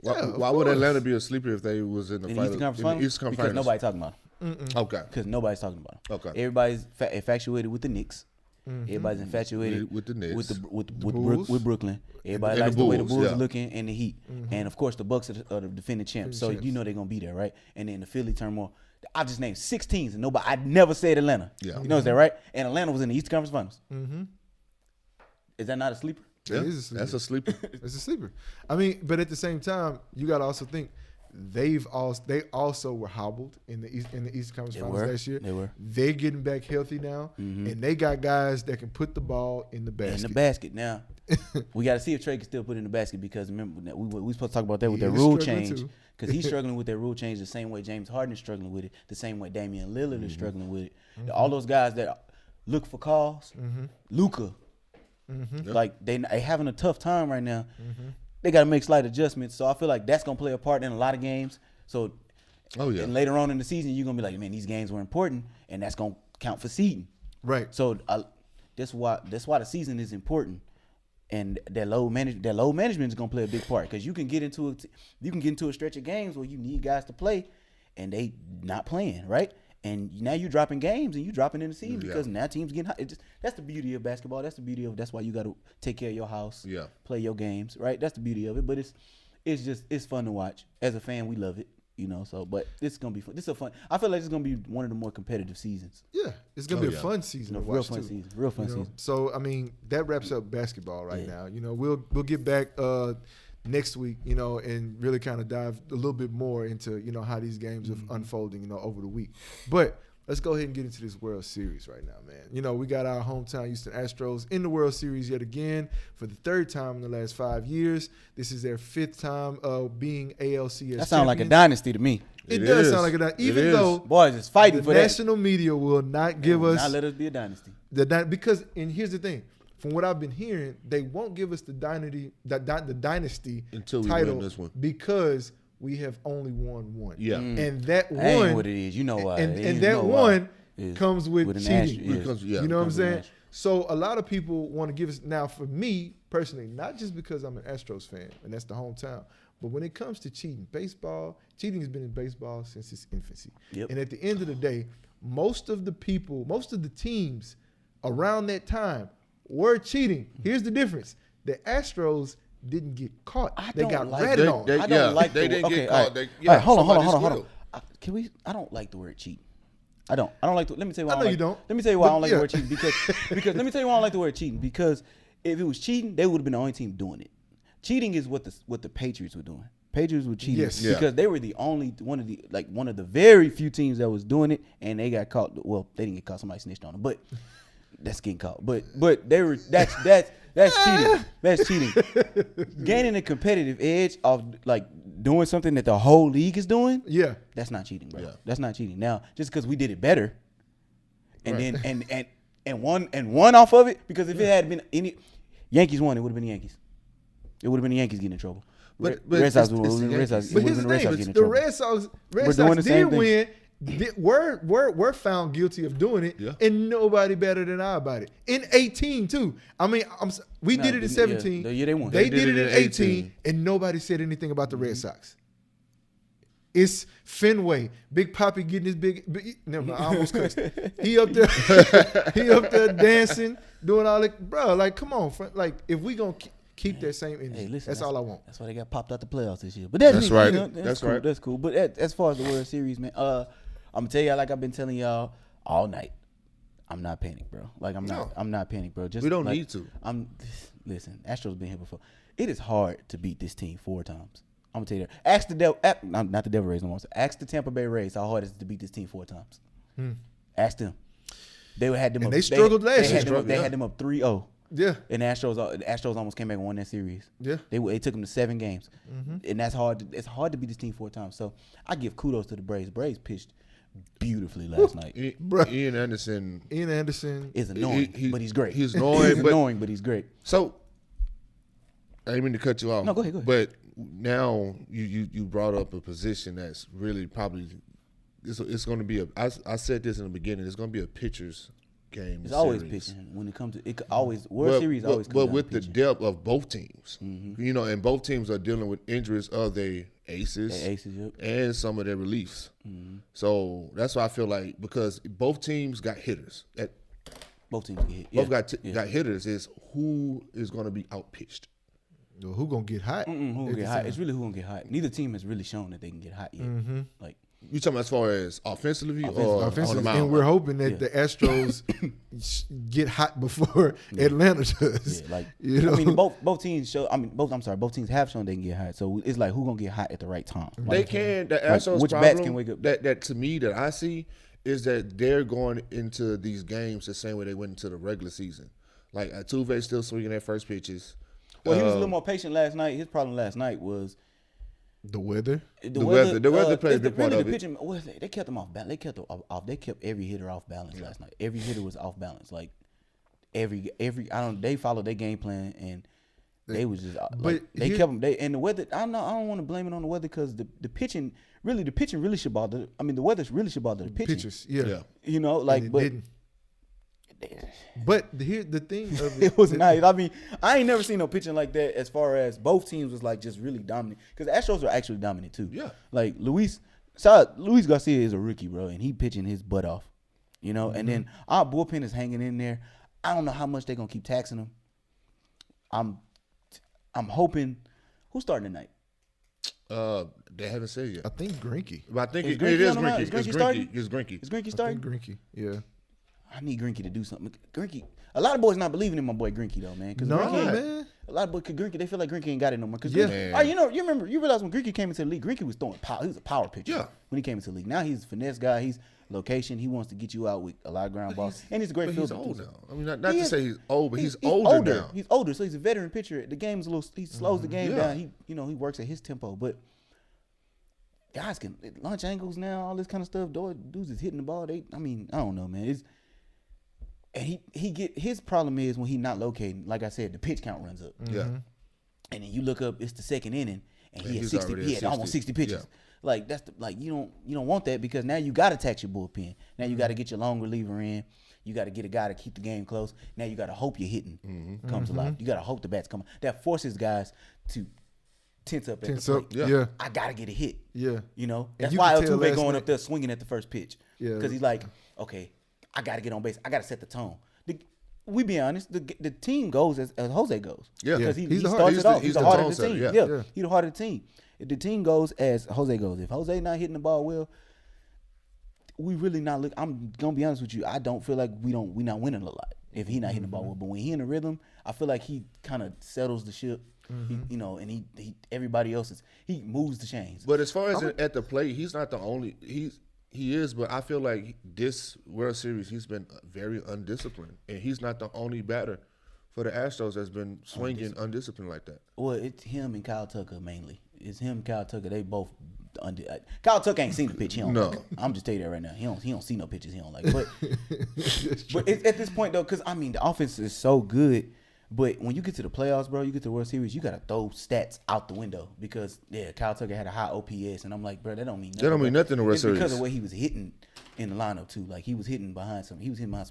Why would Atlanta be a sleeper if they was in the Eastern Conference Finals? Because nobody's talking about them. Okay. Because nobody's talking about them. Okay. Everybody's infatuated with the Knicks. Everybody's infatuated with the Knicks, with Brooklyn. Everybody and likes the the way the Bulls, Bulls yeah. are looking, and the Heat, and of course the Bucks are the defending champs. So you know they're gonna be there, right? And then the Philly turmoil. I just named 6 teams, and I never said Atlanta. Yeah. You know that, right? And Atlanta was in the Eastern Conference Finals. Mm-hmm. Is that not a sleeper? Yeah, It is a sleeper. that's a sleeper. It's a sleeper. I mean, but at the same time, you got to also think they also were hobbled in the East Conference Finals last year. They were. They're getting back healthy now, and they got guys that can put the ball in the basket. In the basket. Now, we got to see if Trey can still put it in the basket because remember we supposed to talk about that with He that is rule struggling change too. because he's struggling with that rule change the same way James Harden is struggling with it, the same way Damian Lillard is struggling with it. All those guys that look for calls, Luka, like they having a tough time right now. They got to make slight adjustments. So I feel like that's gonna play a part in a lot of games. So, and later on in the season, you're gonna be like, man, these games were important, and that's gonna count for seeding. Right. So that's why the season is important, and that load management is gonna play a big part because you can get into a stretch of games where you need guys to play, and they not playing, right? And now you're dropping games and you're dropping in the season because now teams getting hot. That's the beauty of basketball. That's why you got to take care of your house, play your games, right? That's the beauty of it. But it's fun to watch. As a fan, we love it, you know. So, but it's gonna be fun. This is a fun. I feel like it's gonna be one of the more competitive seasons. Yeah, it's gonna be a fun season to watch too. Real fun season. So I mean, that wraps up basketball right now. You know, we'll get back next week, you know, and really kind of dive a little bit more into, you know, how these games are unfolding, you know, over the week. But let's go ahead and get into this World Series right now, man. You know, we got our hometown Houston Astros in the World Series yet again for the 3rd time in the last 5 years. This is their 5th time being ALCS. That sounds like a dynasty to me. It does sound like a dynasty, even though boys is fighting for the that. national media will not give us not let us be a dynasty. because, and here's the thing. From what I've been hearing, they won't give us the dynasty until we title win this one because we have only won one. Yeah. And that That ain't one, what it is. You know why. and that one comes with cheating. You know what I'm saying? So a lot of people want to give us, now for me personally, not just because I'm an Astros fan and that's the hometown, but when it comes to cheating, cheating has been in baseball since its infancy. Yep. And at the end of the day, most of the teams around that time were cheating. Here's the difference. The Astros didn't get caught. They got ratted on. I don't like they didn't get caught. Right. Hold on. I don't like the word cheating. I don't like. Let me tell you why. I know you don't. Let me tell you why I don't like the word cheating because let me tell you why I don't like the word cheating because if it was cheating, they would have been the only team doing it. Cheating is what the Patriots were doing. Patriots were cheating because they were the only one of the very few teams that was doing it, and they got caught. Well, they didn't get caught. Somebody snitched on them, but that's getting caught. But they were that's cheating. That's cheating. Gaining a competitive edge of like doing something that the whole league is doing. Yeah, that's not cheating, bro. Yeah. That's not cheating. Now, just because we did it better, and then and and won off of it, because if it had been any Yankees won, it would have been the Yankees. It would have been the Yankees getting in trouble. But Red Sox would have it's been the Red Sox. But It would here's have the been the Red thing: Sox getting in the trouble. Red We're doing Sox the did same thing. win. We're found guilty of doing it, Yeah. and nobody better than I about it. In 18 too. I mean, we did it in 17. Yeah, they won. They did it in 18, and nobody said anything about the Red Sox. It's Fenway, Big Poppy getting his big. Never mind, I almost cursed. He up there dancing, doing all that, bro. Like, come on, like if we gonna keep that same energy, Hey, listen, that's all I want. That's why they got popped out the playoffs this year. But That's right. That's That's cool. right. That's cool. But as far as the World Series, man, I'm gonna tell y'all, like I've been telling y'all all night, I'm not panicked, bro. Like I'm not panicked, bro. Just We don't like, need to. Listen, Astros been here before. It is hard to beat this team 4 times. I'm gonna tell you that. Ask the Devil, not the Devil Rays no more. Ask the Tampa Bay Rays how hard it is to beat this team 4 times. Ask them. They had them And up. they struggled last year. They had them up 3-0. Yeah, And the Astros almost came back and won that series. Yeah. They took them to 7 games, and that's hard. It's hard to beat this team 4 times. So I give kudos to the Braves. Braves pitched beautifully last night. Ian Anderson Is annoying, but he's great. He's annoying, annoying, but he's great. So I didn't mean to cut you off. No, go ahead. But now you brought up a position that's really probably it's going to be I said this in the beginning. It's going to be a pitcher's game. It's always pitching when it comes to it. Always World Series always. But comes with down the to depth of both teams, and both teams are dealing with injuries of their aces, yep. and some of their reliefs. So that's why I feel like, because both teams got hitters. Both teams get hit. Both got hitters. Is who is going to be outpitched? who gonna get hot? Who gonna get hot? It's really who gonna get hot. Neither team has really shown that they can get hot yet. Like You talking as far as offensively or on the Offensive, mound? and we're hoping that the Astros get hot before Atlanta does. yeah, like You I mean, know? both teams show. I mean, both teams have shown they can get hot. So it's like who gonna get hot at the right time. They Like, can. The like, Astros which problem bats can wake up? that to me that I see is that they're going into these games the same way they went into the regular season. Like Altuve still swinging their first pitches. Well, he was a little more patient last night. His problem last night was The weather. The weather played a big part really of the it. pitching. They kept them off balance. They kept every hitter off balance last night. Every hitter was off balance. Like every they followed their game plan and they was just they kept them. And the weather. I don't want to blame it on the weather because the pitching really should bother. I mean, the weather really should bother the pitching. Pitchers, yeah. You know, And like it but. didn't. But here's the thing of it. It was nice. I mean, I ain't never seen no pitching like that as far as both teams was like just really dominant. Because the Astros were actually dominant too. Yeah. Like Luis Garcia is a rookie, bro, and he pitching his butt off. You know, and then our bullpen is hanging in there. I don't know how much they're gonna keep taxing him. I'm hoping who's starting tonight? They haven't said yet. I think Greinke. But I think Is it Greinke is on the mound? Greinke. Is Greinke It's starting? Greinke. It's Greinke. Is Greinke I think starting? Greinke. Yeah. I need Greinke to do something. Greinke, a lot of boys not believing in my boy Greinke though, man. No, Greinke, man. A lot of boys, Greinke, they feel like Greinke ain't got it no more. Cause Yeah. Greinke, you realize when Greinke came into the league, Greinke was throwing power. He was a power pitcher. Yeah. When he came into the league, now he's a finesse guy. He's location. He wants to get you out with a lot of ground balls, and he's a great But he's fielder. old too. now. I mean, not to say he's old, but he's He's older now. He's older, so he's a veteran pitcher. The game's a little. He slows the game Yeah. down. He works at his tempo, but. Guys can launch angles now, all this kind of stuff. Dudes is hitting the ball. I don't know, man. And his problem is when he not locating. Like I said, the pitch count runs up. Yeah. And then you look up, it's the second inning, and he had he's 60. already He at had almost 60 pitches. Yeah. Like you don't want that because now you got to tax your bullpen. Now you got to get your long reliever in. You got to get a guy to keep the game close. Now you got to hope your hitting comes alive. You got to hope the bats come. That forces guys to tense up at the plate. Yeah. I got to get a hit. Yeah. You know, And that's you why could tell Altuve last going night- up there swinging at the first pitch. Yeah. Because he's like, okay, I got to get on base. I got to set the tone. We be honest, the team goes as Jose goes. Yeah. Because He's he the heart. starts He's it off. the- He's he's the the heart tone of the team. setter, Yeah. yeah. He's the heart of the team. If the team goes as Jose goes, if Jose not hitting the ball well, we really not look. I'm gonna be honest with you. I don't feel like we not winning a lot if he not hitting the ball well. But when he in the rhythm, I feel like he kind of settles the ship. He, and he everybody else he moves the chains. But as far as at the plate, he's not the only. He is, but I feel like this World Series, he's been very undisciplined, and he's not the only batter for the Astros that's been swinging undisciplined like that. Well, it's him and Kyle Tucker mainly. It's him, Kyle Tucker. They both Kyle Tucker ain't seen the pitch. He don't. No. Like. I'm just telling you that right now. He don't see no pitches. He don't like. But it's at this point though, because I mean the offense is so good. But when you get to the playoffs, bro, you get to the World Series, you gotta throw stats out the window because Kyle Tucker had a high OPS, and I'm like, bro, that don't mean nothing. That don't mean nothing in the World Series. Because of what he was hitting in the lineup too. Like he was hitting behind some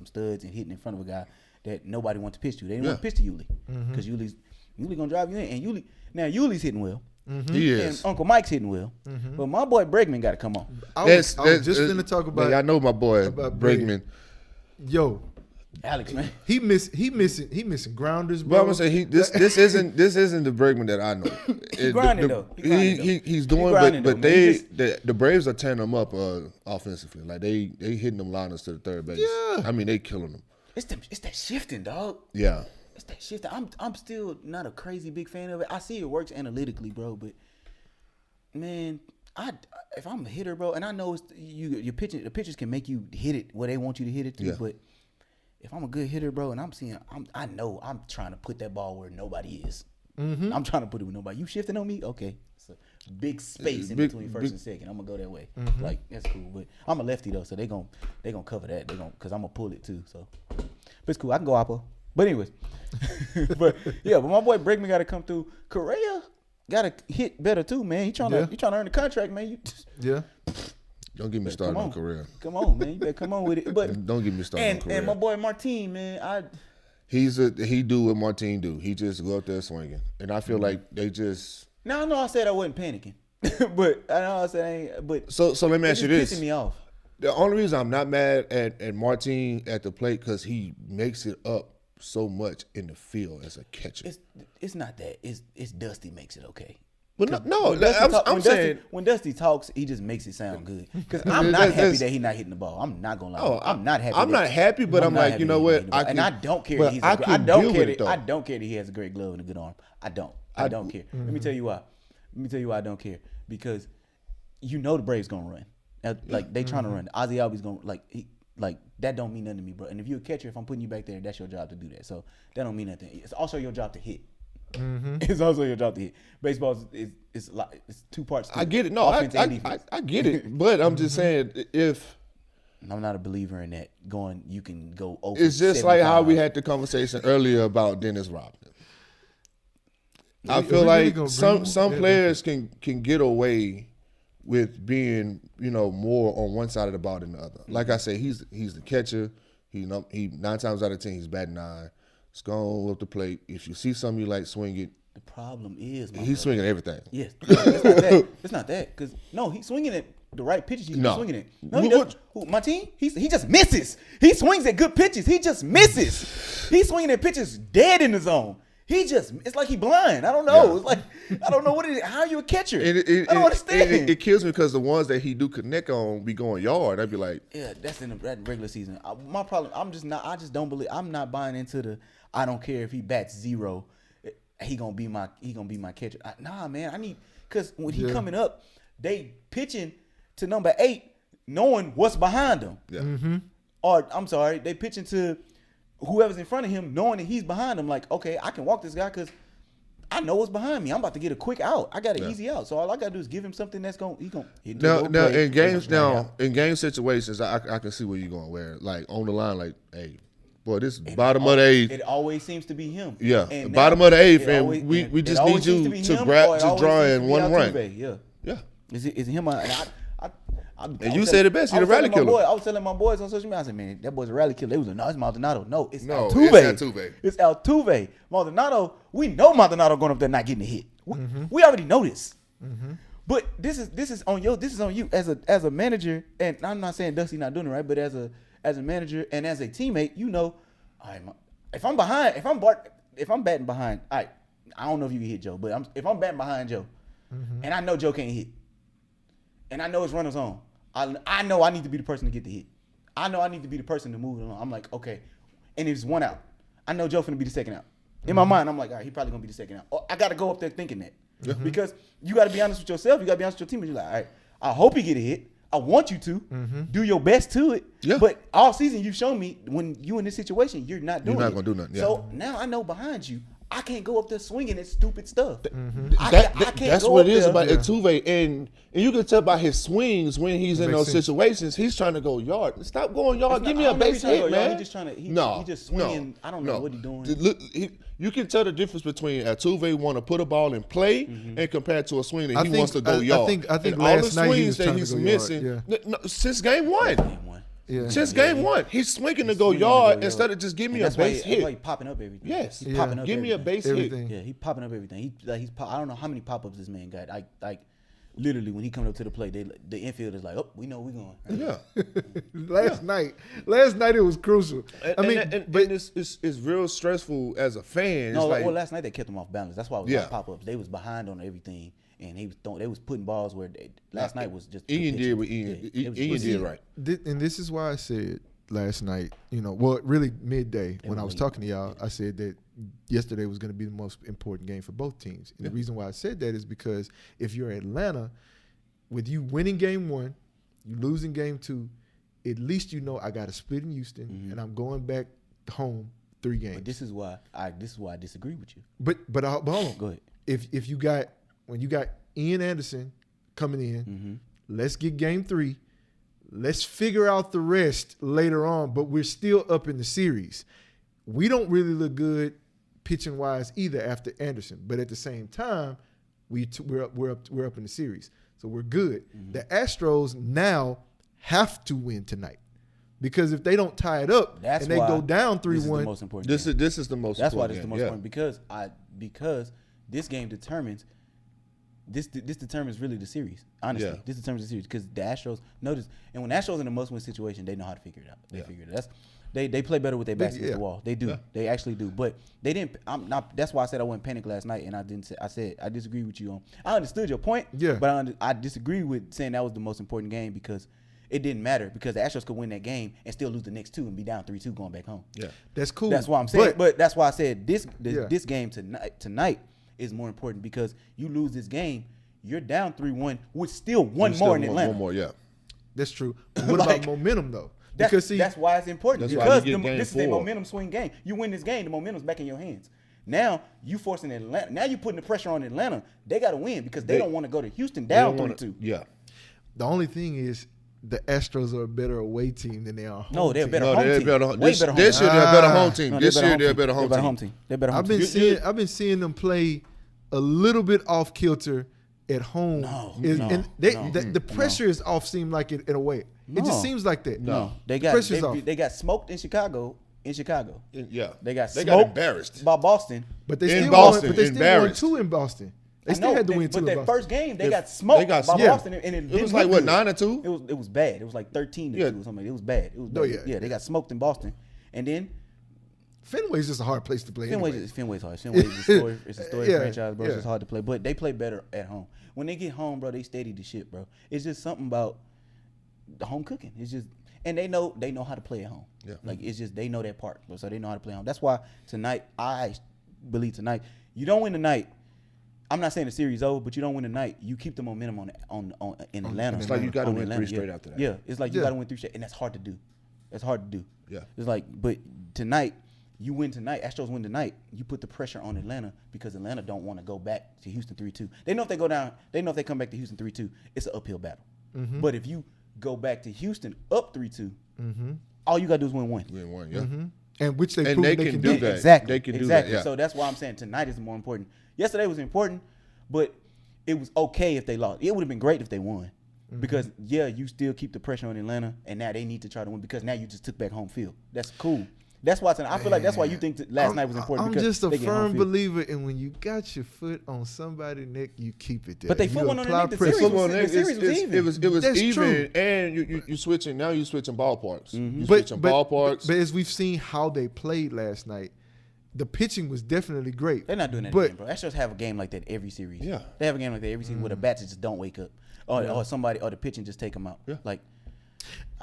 studs and hitting in front of a guy that nobody wanted to pitch to. They didn't want to pitch to Yuli because Yuli's gonna drive you in, and Yuli's hitting well. He is. And Uncle Mike's hitting well, but my boy Bregman got to come on. I was just finna talk about. I know my boy Bregman. Yo, Alex, man, he missing grounders, bro. But I'm gonna say this isn't the Bregman that I know. He's grinding though. He's doing, but the Braves are tearing them up offensively. Like they hitting them liners to the third base. Yeah. I mean they killing them. It's that shifting, dog. Yeah. It's that shifting. I'm still not a crazy big fan of it. I see it works analytically, bro. But man, if I'm a hitter, bro, and I know you're pitching, the pitchers can make you hit it where they want you to hit it to. Yeah. But if I'm a good hitter, bro, and I know I'm trying to put that ball where nobody is. Mm-hmm. I'm trying to put it with nobody. You shifting on me? Okay. It's a big space in between first and second. I'm gonna go that way. Mm-hmm. Like that's cool. But I'm a lefty though, so they gonna cover that. Cause I'm gonna pull it too. So, but it's cool. I can go Oppo. But anyways, but my boy Bregman got to come through. Correa got to hit better too, man. He trying to earn the contract, man. Don't get me started on Correa. Come on, man. You better come on with it. But don't get me started on Correa. And my boy Martin, man, he do what Martin do. He just go out there swinging, and I feel like they just. Now I know I said I wasn't panicking, but I know I said I ain't. But so let me ask you this: pissing me off. The only reason I'm not mad at Martin at the plate because he makes it up so much in the field as a catcher. It's not that. It's Dusty makes it okay. But I'm saying when Dusty talks, he just makes it sound good. Because I'm not happy that he's not hitting the ball. I'm not gonna lie. Oh, I'm not happy. I'm not happy, but I'm like, you know what? I don't care. I don't care that he has a great glove and a good arm. I don't care. Mm-hmm. Let me tell you why. I don't care because you know the Braves gonna run. Like they trying to run. Ozzie Albies gonna like that don't mean nothing to me, bro. And if you're a catcher, if I'm putting you back there, that's your job to do that. So that don't mean nothing. It's also your job to hit. Mm-hmm. It's also your job to hit. Baseball is two parts. I get it. No, I get it. But I'm just saying, if I'm not a believer in that, you can go over. It's just like how we had the conversation earlier about Dennis Rodman. I feel like some players can get away with being, more on one side of the ball than the other. Like I said, he's the catcher. He 9 times out of 10 he's batting 9. It's going up the plate. If you see something you like, swing it. The problem is he's swinging everything. Yes, it's not that. Because he's swinging at the right pitches. He's swinging it. No, he doesn't. My team, he just misses. He swings at good pitches. He just misses. He's swinging at pitches dead in the zone. It's like he blind. I don't know. Yeah. It's like, I don't know what it is. How are you a catcher? I don't understand. It kills me because the ones that he do connect on be going yard. I'd be like, yeah, that's in the regular season. My problem, I just don't believe, I'm not buying into I don't care if he bats 0. He gonna be my catcher. Nah, man, because when he coming up, they pitching to number 8, knowing what's behind him. Yeah. Mm-hmm. Or I'm sorry, they pitching to whoever's in front of him, knowing that he's behind him. Like, okay, I can walk this guy because I know what's behind me. I'm about to get a quick out. I got an easy out. So all I gotta do is give him something that's he gonna hit. Now in game situations, I can see where you're going. Where like on the line, like, hey, boy, this is bottom of the 8th. It always seems to be him. Yeah, and bottom of the 8th, and we just need you to draw in one run. Yeah. Is it him? And you said it best. He's a rally killer. I was telling my boys on social media. I said, man, that boy's a rally killer. They was like, no, it's Maldonado. No, it's Altuve. It's Altuve. Maldonado. We know Maldonado going up there not getting a hit. We already know this. Mm-hmm. But this is on you as a manager. And I'm not saying Dusty not doing it right, but as a manager and as a teammate, all right, if I'm batting behind, all right, I don't know if you can hit Joe, but if I'm batting behind Joe, and I know Joe can't hit, and I know it's runners on, I know I need to be the person to get the hit. I know I need to be the person to move it on. I'm like, okay, and if it's one out, I know Joe finna be the second out. In my mind, I'm like, all right, he probably gonna be the second out. Oh, I gotta go up there thinking that. Mm-hmm. Because you gotta be honest with yourself. You gotta be honest with your team. You're like, all right, I hope you get a hit. I want you to do your best to it. Yeah. But all season you've shown me when you in this situation, you're not doing it. You're not gonna do nothing. Yeah. So now I know behind you, I can't go up there swinging at stupid stuff. That's what it is about there. Altuve, and you can tell by his swings when he's in those sense. situations. He's trying to go yard. Stop going yard. Give me a base hit, man. He just trying to. He just swinging. I don't know what he's doing. Look, you can tell the difference between Altuve want to put a ball in play and compared to a swing that he wants to go yard. I think and all the last night he was swings that trying he's to go missing yard. since game one. Yeah. Since game one, he's swinging to go yard instead of just give me a base hit. That's why he popping up everything. Yes, He popping up give me a base everything. hit. Yeah, he popping up everything. I don't know how many pop ups this man got. Like literally when he coming up to the plate, the infield is like, oh, we know we going. Yeah. Last night it was crucial. But it's real stressful as a fan. No, it's like, last night they kept him off balance. That's why it was pop ups. They was behind on everything, and they was putting balls where last night was just. Ian did what Ian did right. And this is why I said last night, really midday when I was talking to y'all, I said that yesterday was going to be the most important game for both teams. And the reason why I said that is because if you're Atlanta, with you winning game one, you losing game two, at least I got a split in Houston and I'm going back home 3 games. But this is why I disagree with you. But hold on. Go ahead. If you got Ian Anderson coming in, let's get game 3. Let's figure out the rest later on, but we're still up in the series. We don't really look good pitching wise either after Anderson, but at the same time, we're up in the series, so we're good. The Astros now have to win tonight because if they don't tie it up and they go down 3-1, this is the most important. This is the most. That's why important this is the most important because this game determines. This determines really the series. Honestly, this determines the series because the Astros notice, and when the Astros in a must-win situation, they know how to figure it out. They figure it out. They play better with their backs against the wall. They do. Yeah. They actually do. But they didn't. I'm not. That's why I said I wasn't panicked last night, and I didn't say. I said I disagree with you on. I understood your point. Yeah. But I disagree with saying that was the most important game because it didn't matter because the Astros could win that game and still lose the next 2 and be down 3-2 going back home. Yeah, that's cool. That's why I'm saying. But that's why I said this game tonight is more important because you lose this game. You're down 3-1 with still one more in Atlanta. One more, yeah. That's true. What about momentum, though? Because that's why it's important. Because this is a momentum swing game. You win this game, the momentum's back in your hands. Now you forcing Atlanta. Now you putting the pressure on Atlanta. They got to win because they don't want to go to Houston down 3-2. Yeah. The only thing is the Astros are a better away team than they are home No, they're a team. better home team. This year they're a better home team. This year they're a better home team. They're better home team. I've been seeing them play a little bit off kilter at home. The pressure is off. Seem like it in a way. It just seems like that. No, they got smoked in Chicago. Yeah, they got smoked embarrassed by Boston. But they still won 2 in Boston. They still had to win 2 in Boston. But that first game they got smoked by Boston, and it was like 9-2. It was bad. It was like 13-2 or something. It was bad. They got smoked in Boston, and then. Fenway's just a hard place to play. Fenway's hard. It's a story franchise, bro. It's just hard to play. But they play better at home. When they get home, bro, they steady the shit, bro. It's just something about the home cooking. It's just, and they know how to play at home. Yeah. Like it's just they know that part, bro. So they know how to play at home. That's why tonight, I believe tonight, you don't win tonight. I'm not saying the series over, but you don't win tonight. You keep the momentum in Atlanta. It's like you got to win 3 straight after that. Yeah, it's like you got to win 3 straight, and that's hard to do. Yeah. It's like, but tonight. You win tonight. Astros win tonight. You put the pressure on Atlanta because Atlanta don't want to go back to Houston 3-2. They know if they go down. They know if they come back to Houston 3-2, it's an uphill battle. Mm-hmm. But if you go back to Houston up 3-2, all you gotta do is win 1. Win 1, yeah. And which they can do that. Exactly. They can do that. Yeah. So that's why I'm saying tonight is more important. Yesterday was important, but it was okay if they lost. It would have been great if they won. Because you still keep the pressure on Atlanta, and now they need to try to win because now you just took back home field. That's cool. That's why I feel like that's why you think last night was important. I'm just a firm believer in when you got your foot on somebody's neck, you keep it there. But they foot one on the neck. The series was even. It was that's even, true. and you switching. Now you're switching ballparks. You're switching ballparks. But as we've seen how they played last night, the pitching was definitely great. They're not doing that again, bro. Astros have a game like that every series. Yeah, they have a game like that every series where the bats just don't wake up, or somebody or the pitching just take them out. Yeah, like.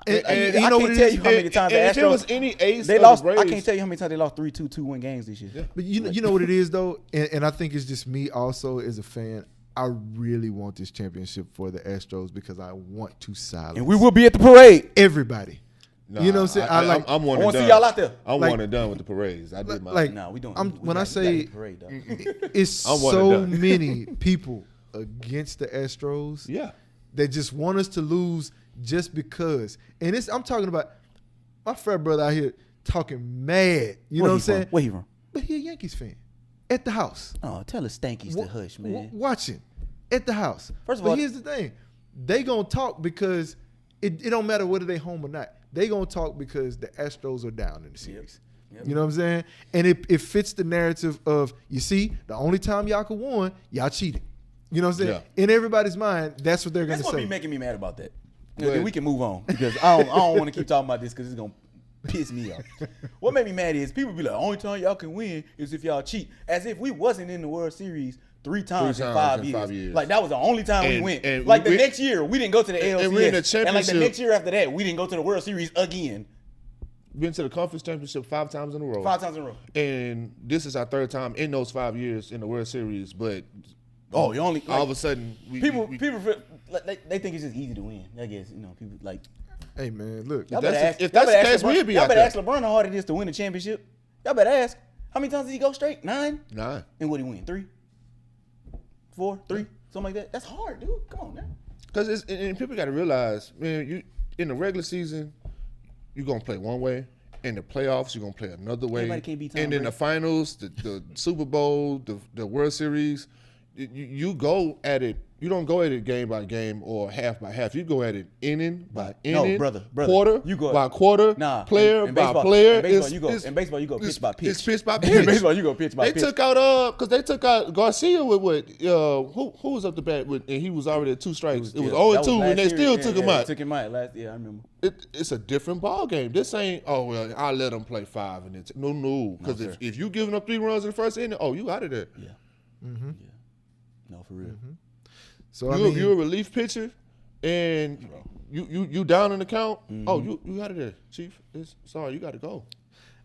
And I can't tell you how many times the Astros. If there was any ace they lost. I can't tell you how many times they lost 3-2, 2-1 games this year. Yeah. But you know what it is though, and I think it's just me also as a fan. I really want this championship for the Astros because I want to silence. And we will be at the parade. Everybody. Nah, you know what I'm saying? I'm one I and want to done. see y'all out there. I'm like- one and done with the parades. I did my like- Nah, we doing. when I say- parade, dog. it's I'm one and so done. many people against the Astros. yeah. They just want us to lose just because. And I'm talking about my frat brother out here talking mad. You know what I'm saying? Where he from? But he a Yankees fan at the house. Oh, tell the Stankies to hush, man. Watching at the house. First of but all- here's the thing. They going to talk because it don't matter whether they home or not. They going to talk because the Astros are down in the series. Yep. You know what I'm saying? And it fits the narrative of, you see, the only time y'all could won, y'all cheated. You know what I'm saying? Yeah. In everybody's mind, that's what they're going That's to what say. be making me mad about that. Go ahead. Then we can move on because I don't want to keep talking about this because it's gonna piss me off. What made me mad is people be like, only time y'all can win is if y'all cheat, as if we wasn't in the World Series three times in 5 years. Like that was the only time we went. and like we- the next year we didn't go to the ALCS, and we're in the and like the championship. next year after that we didn't go to the World Series again. Been to the conference championship 5 times in a row. 5 times in a row. And this is our 3rd time in those 5 years in the World Series. But Oh, you only all of a sudden, people feel, like, they think it's just easy to win. I guess people like. Hey, man, look. Y'all that's better ask, the- if y'all that's better the ask case, we'd LeBron, be y'all out better there. ask LeBron how hard it is to win a championship. Y'all better ask. How many times did he go straight? 9? 9. And what did he win? 3? 4? 3? Something like that. That's hard, dude. Come on, man. Because and people got to realize, man, you in the regular season, you're gonna play one way. In the playoffs, you're gonna play another way. Everybody can't beat Tom and in Brady. the finals, the Super Bowl, the World Series, you go at it. You don't go at it game by game or half by half. You go at it inning by inning, brother. quarter You go- by quarter, Nah, player in by baseball- player. in baseball, you go pitch by pitch. It's pitch by In pitch. baseball, you go pitch by They pitch. took out because they took out Garcia with what? Who was up the bat with? And he was already at 2 strikes. It was 0-2, and they still took him out. Took him out last year. I remember. It's a different ball game. This ain't, oh, well, I'll let them play 5. And it's no. Because sir. if you giving up 3 runs in the first inning, oh, you out of there. Yeah. Mm-hmm. Yeah. No, for real. So, I mean, You're a relief pitcher, and you down in the count. Oh, you out of there, Chief. Sorry, you got to go.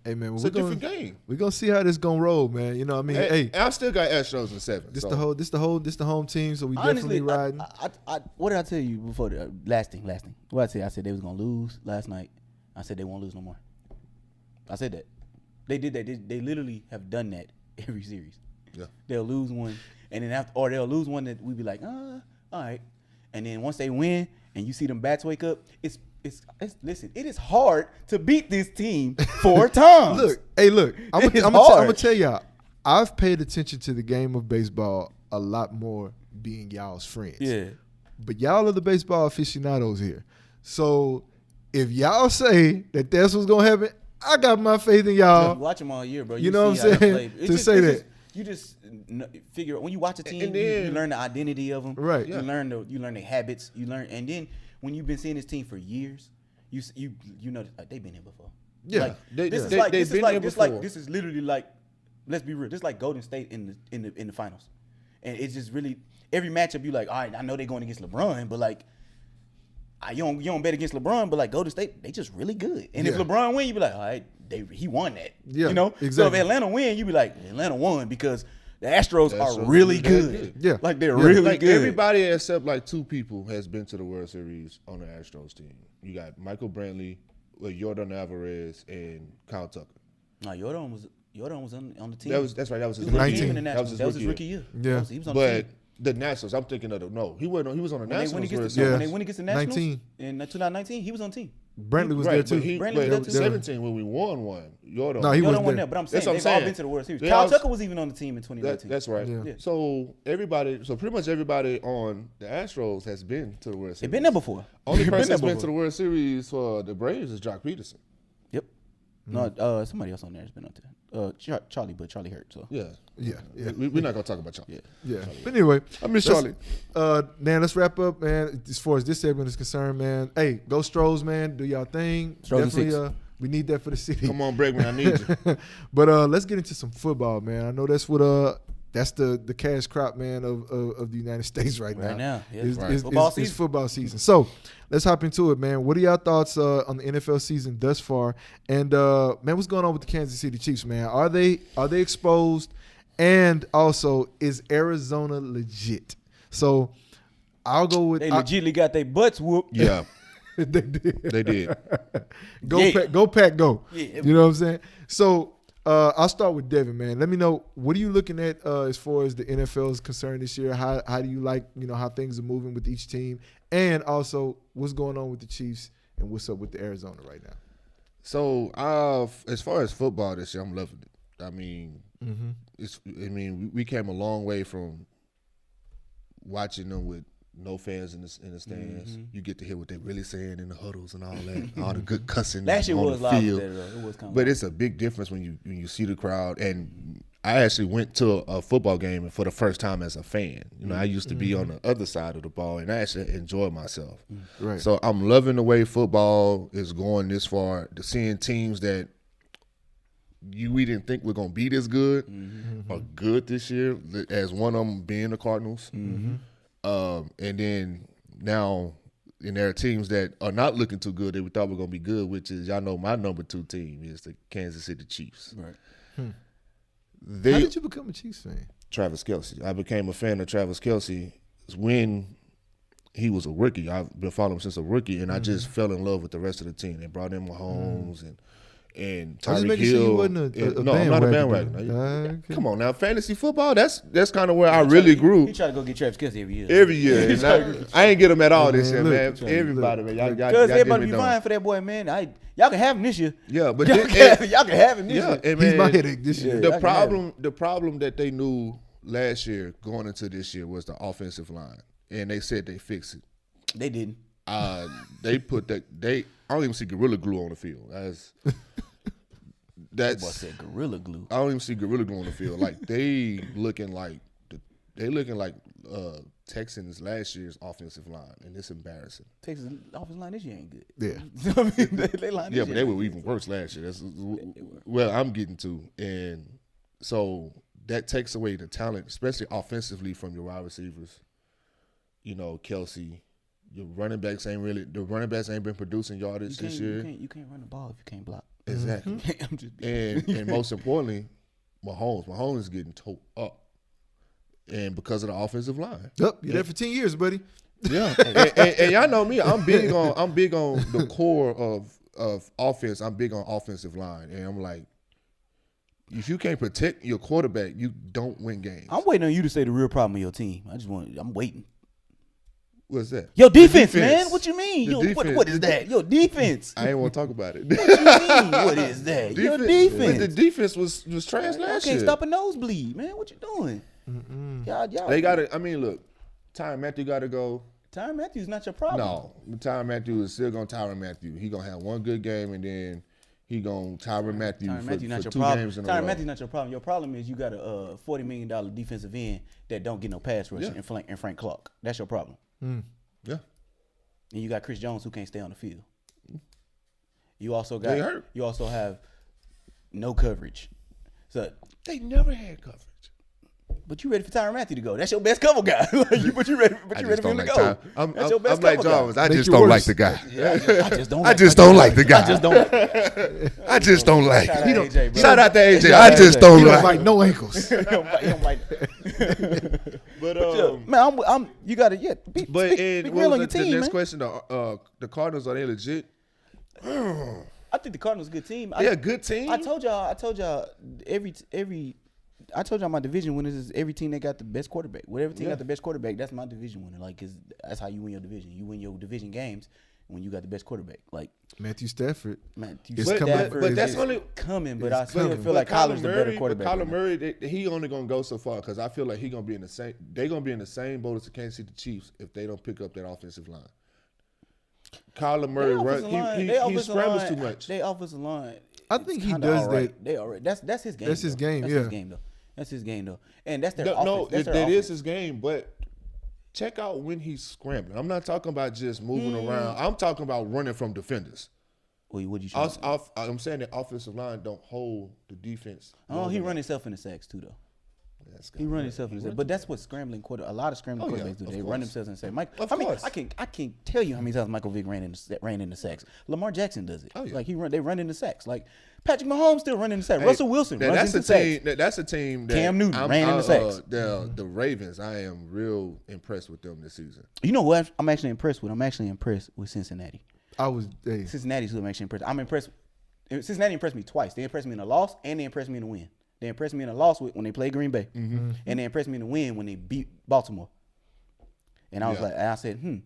hey, man, It's a different game. We're going to see how this going to roll, man. You know what I mean? Hey, I still got Astros in 7. this so. the home team, so we definitely Honestly, riding. what did I tell you before? Last thing. What I said? I said they was gonna lose last night. I said they won't lose no more. I said that. They did that. They literally have done that every series. Yeah. They'll lose one, and then they'll lose one that we be like, all right. And then once they win, and you see them bats wake up, it's listen. It is hard to beat this team 4 times. Look, I'm It is gonna hard. tell y'all, I've paid attention to the game of baseball a lot more being y'all's friends. Yeah. But y'all are the baseball aficionados here. So if y'all say that that's what's gonna happen, I got my faith in y'all. You watch them all year, bro. You know see what I'm how they saying? play. To say that. You just figure when you watch a team, And you then- learn the identity of them. Right. You Yeah. learn their habits. You learn, and then when you've been seeing this team for years, you know like, they've been here before. Yeah. Like, They- this is they- like they've this is been like here this like before. this is literally like, let's be real. This is like Golden State in the finals, and it's just really every matchup you like. All right, I know they're going against LeBron, but like. You don't bet against LeBron, but like Golden State, they just really good. And if Yeah. LeBron win, you be like, all right, he won that. Yeah, You know? So if exactly. Atlanta win, you be like, Atlanta won because the Astros Astros are really are good. good. Yeah. Like they're Yeah. really Like good. everybody except like 2 people has been to the World Series on the Astros team. You got Michael Brantley, Yordan Alvarez, and Kyle Tucker. No, Jordan was on the team. That's right. That was his He was on the rookie team year. in the Nationals. That was his rookie year. year. Yeah. He was on the But team. the Nationals, I'm thinking of he wasn't. He was on the When they Nationals. win against World the, Yeah. when they win against the Nationals 19. in 2019, he was on the team. Brantley was there Right, too. but he, Brantley but was there too. 17 when we won one. Yordan. No, he Jordan wasn't won there. there, but I'm saying That's what I'm they've all saying. been to the World Series. They Kyle all- Tucker was even on the team in 2019. That's right. Yeah. Yeah. So pretty much everybody on the Astros has been to the World Series. They've been there before. Only They've person that's there been to the World Series for the Braves is Jock Peterson. Yep. No, somebody else on there has been on there. Charlie, but Charlie hurt. So Yeah. Yeah. We're not gonna talk about y'all. yeah. Yeah. But anyway, I miss let's- Charlie. Man, let's wrap up, man. As far as this segment is concerned, man. Hey, go Stros, man. Do y'all thing. Stros and Definitely, 6. we need that for the city. Come on, Bregman, I need you. But let's get into some football, man. I know that's what that's the cash crop, man, of the United States right now. Right now, yeah. Is- Right. is- Football is season. football season. So let's hop into it, man. What are y'all thoughts on the NFL season thus far? And man, what's going on with the Kansas City Chiefs, man? Are they exposed? And also, is Arizona legit? So I'll go with They legitimately got their butts whooped. Yeah. They did. They did. Go Pack, go. Yeah. You know what I'm saying? So I'll start with Devin, man. Let me know, what are you looking at as far as the NFL is concerned this year? How do you like, how things are moving with each team? And also, what's going on with the Chiefs and what's up with the Arizona right now? So as far as football this year, I'm loving it. I mean, we came a long way from watching them with no fans in the stands. You get to hear what they're really saying in the huddles and all that, all the good cussing Last year on was the live field. there, though. It was kind of But it's a big difference when you see the crowd. And I actually went to a football game for the first time as a fan. I used to be on the other side of the ball, and I actually enjoyed myself. Right. So I'm loving the way football is going this far. Seeing teams that we didn't think were going to be this good are good this year, as one of them being the Cardinals. And then now, and there are teams that are not looking too good that we thought were going to be good, which is, y'all know my number 2 team is the Kansas City Chiefs. right. How did you become a Chiefs fan? Travis Kelce. I became a fan of Travis Kelce when he was a rookie. I've been following him since a rookie, and I just fell in love with the rest of the team. They brought in Mahomes and Tyreek Hill. Sure you wasn't No, I'm not a bandwagon. Okay. Come on now, fantasy football. That's kind of where I really grew. He tried to go get Travis Kelce every year. Every year, and I ain't get him at all this year, man. look, Everybody, man, y'all Because everybody give be me vying for that boy, man. Y'all can have him this year. Yeah, but Y'all can have him this yeah, year. and He's man, my headache this year. The I can the problem that they knew last year going into this year was the offensive line, and they said they fixed it. They didn't. They put that I don't even see Gorilla Glue on the field. That boy said Gorilla Glue. I don't even see Gorilla Glue on the field. Like they looking like Texans last year's offensive line, and it's embarrassing. Texas offensive line this year ain't good. Yeah. I mean, they line this Yeah, but year they ain't were good. even worse last year. That's well, I'm getting to, and so that takes away the talent, especially offensively, from your wide receivers. Kelce, your running backs ain't been producing yardage this year. You can't run the ball if you can't block. Exactly. I'm just and most importantly, Mahomes is getting towed up, and because of the offensive line. Yep, you're there for 10 years, buddy. Yeah, and y'all know me. I'm big on the core of offense. I'm big on offensive line, and I'm like, if you can't protect your quarterback, you don't win games. I'm waiting on you to say the real problem of your team. I'm waiting. What's that? Your defense, man. What you mean? The defense. What is that? Your defense. I ain't want to talk about it. What you mean? What is that? Your defense. The defense was trash last year. Can't stop a nosebleed, man. What you doing? Y'all. They got to. I mean, look, Tyrann Mathieu got to go. Tyrann Mathieu's not your problem. No, Tyrann Mathieu is still going to Tyrann Mathieu. He going to have one good game, and then he going to Tyrann Mathieu Tyrann Mathieu not for your 2 problem. games in a Tyrann row. Mathieu's not your problem. Your problem is you got a $40 million defensive end that don't get no pass rush and Frank Clark. That's your problem. Yeah. And you got Chris Jones who can't stay on the field. You also have no coverage. So They never had coverage. but you ready for Tyrann Mathieu to go? That's your best cover guy. But you ready for him to go? That's your best I'm like cover Jarvis. guy. I just don't like the guy. I just don't. I just don't like the guy. I just don't. I just don't like Shout out him. AJ, bro. Shout out to AJ. Shout I out just AJ. don't He don't like. bite no ankles. He don't bite. But Man, you got to be but speak what real was on your the team, next man. question? The Cardinals, are they legit? I think the Cardinals a good team. They're a good team. I told y'all I told y'all my division winners is every team that got the best quarterback. Whatever team got the best quarterback, that's my division winner. Like, 'cause that's how you win your division. You win your division games when you got the best quarterback. Like Matthew Stafford. Matthew It's coming. Stafford But that's is only coming. But I it's still coming. feel like Kyler's the better quarterback. But Kyler right now. Murray, he only gonna go so far because I feel like he gonna be in the same. They gonna be in the same boat as the Kansas City Chiefs if they don't pick up that offensive line. Kyler Murray he scrambles too much. They offensive line. I think he kinda does all right. that. They all right. That's his game. That's his though. game, That's yeah. his game though. That's his game though. And that's their No, offense. That's that their is offense. his game, but check out when he's scrambling. I'm not talking about just moving around. I'm talking about running from defenders. What you trying to do? I'm saying the offensive line don't hold the defense. Oh, he run himself in the sacks too though. He run himself in the sacks. But that's what a lot of scrambling quarterbacks do. They run themselves in the sacks. I can't tell you how many times Michael Vick ran in the sacks. Lamar Jackson does it. Oh, yeah. Like they run in the sacks. Like Patrick Mahomes still running in the sacks. Russell Wilson runs in the sacks. That's a team that Cam Newton ran in the sacks. The Ravens, I am real impressed with them this season. You know what I'm actually impressed with? I'm actually impressed with Cincinnati. Cincinnati's who I'm actually impressed. I'm impressed. Cincinnati impressed me twice. They impressed me in a loss, and they impressed me in a win. They impressed me in a loss when they played Green Bay, and they impressed me in a win when they beat Baltimore. And I was like, and I said,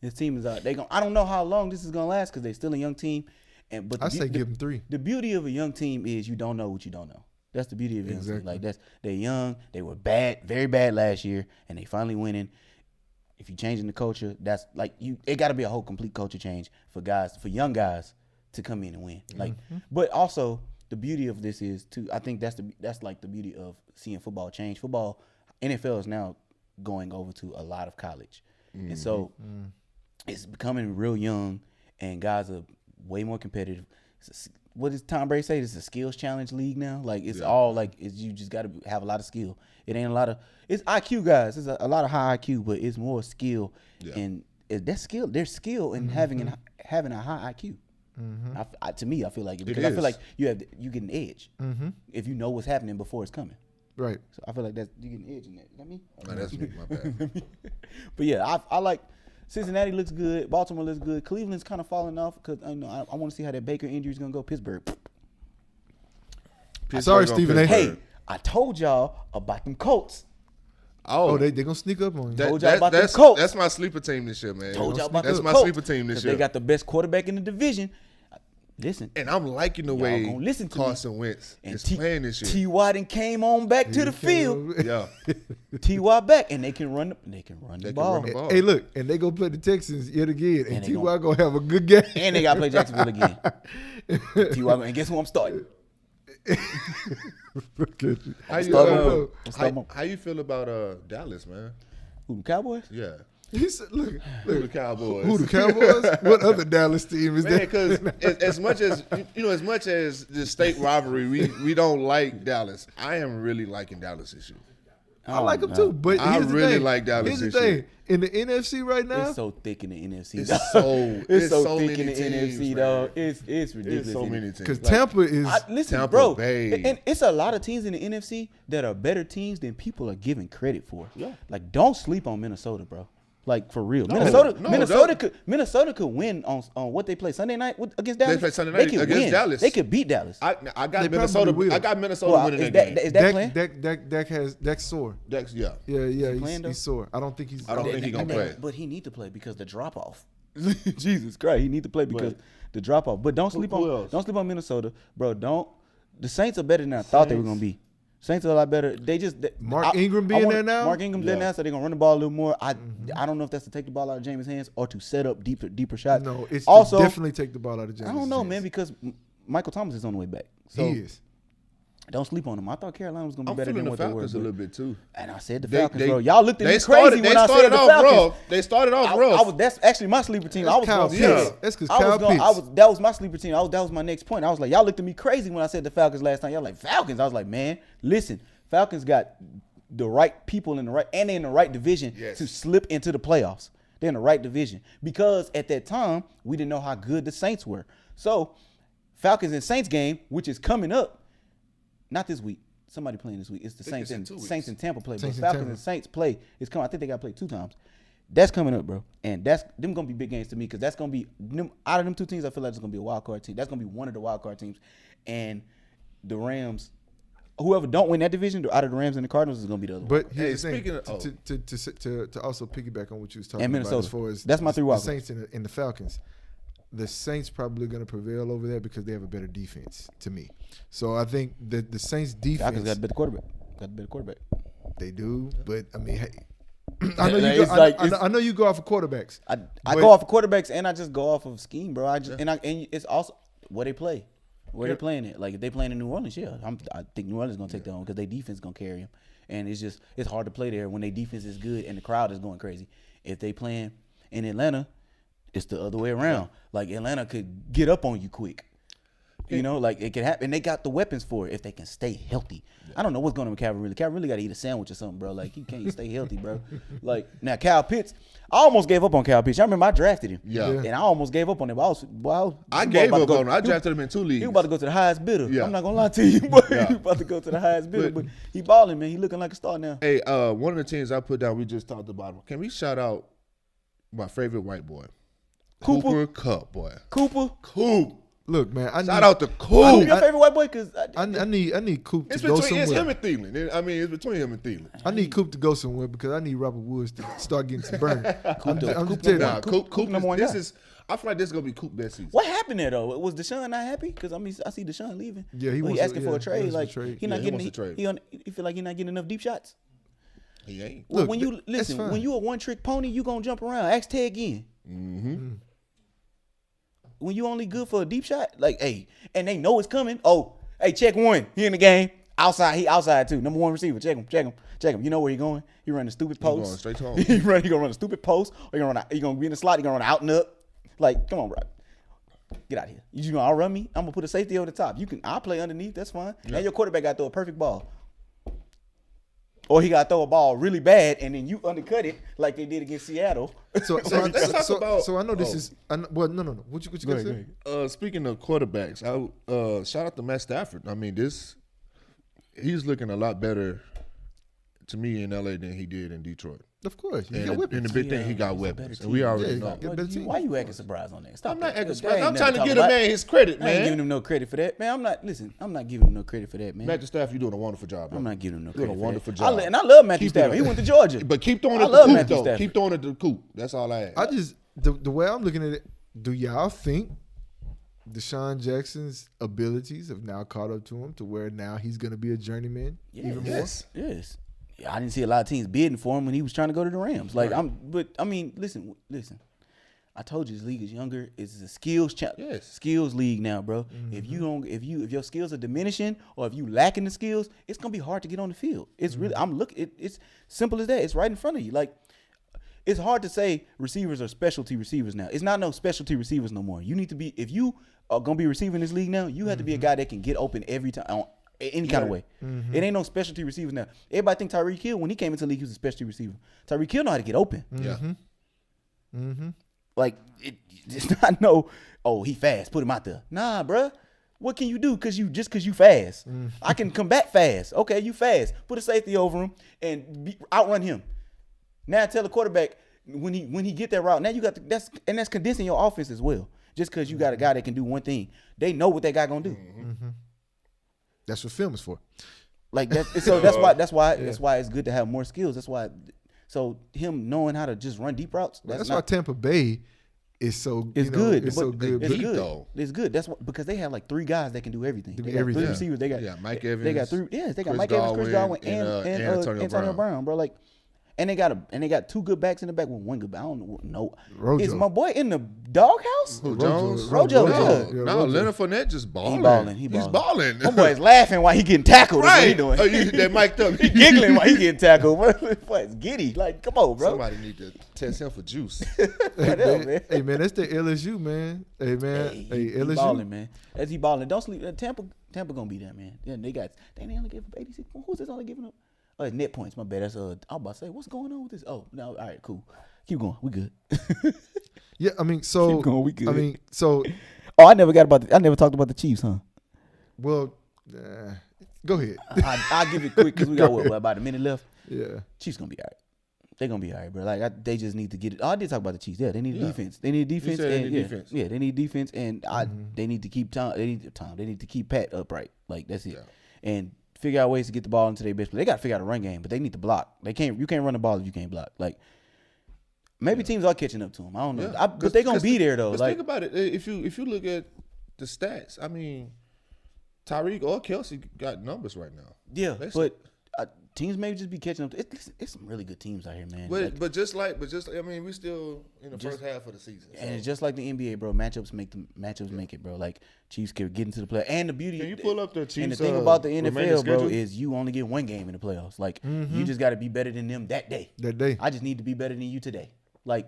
this team is I don't know how long this is gonna last because they're still a young team. But I say give them 3. The beauty of a young team is you don't know what you don't know. That's the beauty of a young team. Like they're young. They were bad, very bad last year, and they finally winning. If you're changing the culture, that's like it got to be a whole complete culture change for young guys to come in and win. Like, but also the beauty of this is too. I think that's like the beauty of seeing football change. Football, NFL is now going over to a lot of college, and so it's becoming real young, and guys are way more competitive. What does Tom Brady say? It's a skills challenge league now. Like it's all like you just got to have a lot of skill. It ain't a lot of it's IQ guys. It's a lot of high IQ, but it's more skill and that skill. There's skill in having a high IQ. To me, I feel like because I feel like you get an edge if you know what's happening before it's coming. Right. So I feel like you get an edge in that. Is that me? Oh, that's me. My bad. But yeah, I like. Cincinnati looks good. Baltimore looks good. Cleveland's kind of falling off because I want to see how that Baker injury is going to go. Pittsburgh. Sorry, Stephen A. Hey, I told y'all about them Colts. Oh, they're going to sneak up on you. Told y'all about them Colts. That's my sleeper team this year, man. Told y'all about that's them my Colts. sleeper team this year. They got the best quarterback in the division. Listen. And I'm liking the way Carson Wentz is playing this year. T.Y. then came on back to the field. Yeah. T.Y. back, and they can run the ball. Hey, look, and they go play the Texans yet again, and T.Y. gonna have a good game. And they got to play Jacksonville again. T.Y. And guess who I'm starting? How you feel about Dallas, man? Who, the Cowboys? Yeah. He said, look, Who the Cowboys? Who the Cowboys? What other Dallas team is that? Because as much as the state rivalry, we don't like Dallas. I am really liking Dallas this year. I like them too, but I really like Dallas. Here's the thing: in the NFC right now, it's so thick in the NFC. It's so thick in the teams, NFC, man. dog. It's ridiculous. There's so many teams. because Tampa is. Listen, Tampa bro, Bay. and it's a lot of teams in the NFC that are better teams than people are giving credit for. Yeah. Like, don't sleep on Minnesota, bro. Like, for real. No, Minnesota could win on what they play Sunday night against Dallas. They play Sunday night against win. Dallas. They could beat Dallas. I got They Minnesota. probably will. I got Minnesota winning that game. Is that playing? Dak's sore. Dex, yeah. Yeah, playing, though? he's sore. I don't think he's. I don't think he's gonna play. But he need to play because the drop off. Jesus Christ, he need to play because the drop off. But don't sleep on Minnesota, bro. The Saints are better than I thought they were gonna be. Saints are a lot better. Mark Ingram being there now? Mark Ingram there now, so they're gonna run the ball a little more. I don't know if that's to take the ball out of Jameis' hands or to set up deeper shots. No, it's also to definitely take the ball out of Jameis' I don't know, hands. man, because Michael Thomas is on the way back. So He is. don't sleep on him. I thought Carolina was gonna be I'm better feeling than the what they were. Falcons a little bit too. And I said the They- Falcons, they- bro. Y'all looked at me They crazy when I said the Falcons. They started off rough. That's actually my sleeper team. I was Kyle gonna Pitts. say That's 'cause I was Kyle gonna- Pitts. That was my sleeper team. That was my next point. I was like, y'all looked at me crazy when I said the Falcons last time. Y'all like Falcons. I was like, man, listen, Falcons got the right people in the right and they're in the right division to slip into the playoffs. They're in the right division because at that time we didn't know how good the Saints were. So Falcons and Saints game, which is coming up, not this week. Somebody playing this week. It's the Saints and Tampa play. But Falcons and Saints play. It's coming. I think they got to play 2 times. That's coming up, bro. And them gonna be big games to me because that's gonna be out of them 2 teams. I feel like it's gonna be a wild card team. That's gonna be one of the wild card teams. And the Rams, whoever don't win that division out of the Rams and the Cardinals is gonna be the other. But here's the speaking thing, of to also piggyback on what you was talking And about Minnesota. as far as That's my 3 wild the Saints and the Falcons. The Saints probably going to prevail over that because they have a better defense to me. So I think that the Saints defense Falcons got a better quarterback. They do, but I mean, hey, I know you go off of quarterbacks. I go off of quarterbacks and I just go off of scheme, bro. And it's also where they play. Where they playing it. Like if they playing in New Orleans, I think New Orleans is gonna take that on because their defense is gonna carry them. And it's hard to play there when their defense is good and the crowd is going crazy. If they playing in Atlanta, it's the other way around. Like Atlanta could get up on you quick. You know, like it can happen. And they got the weapons for it if they can stay healthy. I don't know what's going on with Calvin Ridley. Calvin Ridley got to eat a sandwich or something, bro. Like he can't stay healthy, bro. Like now, Kyle Pitts. I almost gave up on Kyle Pitts. I remember I drafted him. Yeah. And I almost gave up on him. I gave up on him. I drafted him in 2 leagues. He was about to go to the highest bidder. Yeah. I'm not gonna lie to you, but he was about to go to the highest bidder. But he balling, man. He looking like a star now. Hey, one of the teams I put down, we just talked about him. Can we shout out my favorite white boy? Cooper Kupp, boy. Cooper. Look, man. Shout out to Who's Coop. your favorite white boy? Cause I need Coop to It's go between somewhere. him and Thielen. I mean, it's between him and Thielen. I need Coop to go somewhere because I need Robert Woods to start getting some burn. I'm just Coop telling Nah, you. Coop number one this guy. is. I feel like this is gonna be Coop best season. what happened there though? Was Deshaun not happy? Because I mean, I see Deshaun leaving. Yeah, he Well, wants to- asking for yeah, a trade. he wants Like a trade. he not Yeah, he getting. wants a trade. He feel like he not getting enough deep shots. He ain't. Look, when you that's listen, fine. when you a one trick pony, you gonna jump around. Ask Ted again. Mm-hmm. When you only good for a deep shot, like hey, and they know it's coming. Oh, hey, check one. He in the game. Outside, he outside too. Number one receiver. Check him. You know where he going? He run the stupid post. going straight to home. He gonna run a stupid post. Or he gonna be in the slot. He gonna run out and up. Like, come on, bro. Get out of here. You gonna outrun me? I'm gonna put a safety over the top. I'll play underneath. That's fine. Now your quarterback got to throw a perfect ball. Or he got to throw a ball really bad, and then you undercut it like they did against Seattle. So Let's talk about- I know this oh. is. Well, no. What you gonna say? Speaking of quarterbacks, shout out to Matt Stafford. I mean, he's looking a lot better to me in LA than he did in Detroit. Of course. You got And weapons. the big thing, he got He's a weapons, better and we team. already Yeah, know. yeah, better team. Why you acting surprised on that? Stop I'm not that. acting That surprised. ain't I'm nothing trying to talk give a about. man his credit, I ain't giving man. him no credit for that, man. I'm not giving him no credit for that, man. Matthew Stafford, you're doing a wonderful job, bro. I'm not giving him no Doing credit. a wonderful for job. that. And I love Matthew Keep Stafford. it He up. went to Georgia. But keep throwing I it love to Coop, Matthew though. Stafford. Keep throwing it to Coop. That's all I ask. I just the way I'm looking at it. Do y'all think Deshaun Jackson's abilities have now caught up to him to where now he's gonna be a journeyman even more? Yes. Yes. Yeah, I didn't see a lot of teams bidding for him when he was trying to go to the Rams. Like but I mean, listen. I told you this league is younger. It's a skills league now, bro. Mm-hmm. If your skills are diminishing or if you lacking the skills, it's gonna be hard to get on the field. It's really it's simple as that. It's right in front of you. Like it's hard to say receivers are specialty receivers now. It's not no specialty receivers no more. You need to be if you are gonna be receiving this league now, you have to be a guy that can get open every time on any kind of way. It ain't no specialty receivers now. Everybody think Tyreek Hill when he came into the league he was a specialty receiver. Tyreek Hill know how to get open. Yeah. Like it's not no. Oh, he fast. Put him out there. Nah, bruh. What can you do? Cause you fast. I can combat fast. Okay, you fast. Put a safety over him and outrun him. Now tell the quarterback when he get that route. Now you got that's condensing your offense as well. Just cause you got a guy that can do one thing, they know what that guy gonna do. That's what film is for. Like that. So that's why it's good to have more skills. That's why. So him knowing how to just run deep routes. That's why Tampa Bay is so. It's you know, good. It's so good. It's deep, good. though. It's good. That's what, because they have like three guys that can do everything. They got everything. three receivers. They got Mike Evans. They got three. Yes, they got Chris Mike Evans, Chris Godwin, Godwin, and Antonio Brown, bro. Like, and they got two good backs in the back with one good back. I don't know. Rojo. Is my boy in the doghouse? Who, Jones? Rojo, No, yeah. no, Leonard Fournette just balling. He He's balling. balling. My boy's laughing while he getting tackled. That's right. what he doing. That mic'd up. He giggling while he getting tackled. Boy, it's giddy. Like, come on, bro. Somebody need to test him for juice. What else, man? Hey man, that's the LSU man. Hey man, He LSU. balling, man. As he balling, don't sleep. Tampa gonna be there, man. Yeah, they only gave up 86 points. Who's this only giving up? Oh, it's net points. My bad. That's I was about to say, what's going on with this? Oh, no. All right, cool. Keep going. We good. Yeah, I mean, so Keep going, we good. I mean, so Oh, I never talked about the Chiefs, huh? well, go ahead. I'll give it quick because we got about a minute left. Yeah, Chiefs gonna be all right. They're gonna be all right, bro. Like they just need to get it. Oh, I did talk about the Chiefs. Yeah, they need defense. They need defense. said they And, need yeah, defense. yeah, they need defense, and they need to keep Tom. They need to keep Pat upright. Like that's it. Yeah. And figure out ways to get the ball into their best play. They got to figure out a run game, but they need to block. You can't run the ball if you can't block. Like maybe teams are catching up to them. I don't know, Yeah. but they're gonna be there though. Like think about it. If you look at the stats, I mean, Tyreek or Kelsey got numbers right now. yeah, Basically. but teams may just be catching up. It's some really good teams out here, man. But I mean, we still in the first half of the season. And it's just like the NBA, bro. Matchups make it, bro. Like Chiefs can get into the play. And the beauty, Can you pull up the and the Chiefs, thing about the remaining NFL, bro, schedule? is you only get one game in the playoffs. Like you just got to be better than them that day. that day. I just need to be better than you today. Like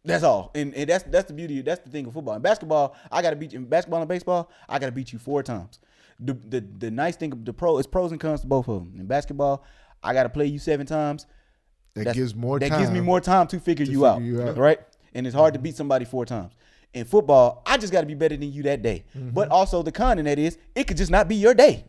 that's all. And that's the beauty. That's the thing of football. In basketball, I got to beat you. In basketball and baseball, I got to beat you 4 times. The nice thing of it's pros and cons to both of them. In basketball, I got to play you 7 times. That gives more That time. gives me more time to figure you out, right? And it's hard to beat somebody 4 times. In football, I just got to be better than you that day. But also the con in that is it could just not be your day.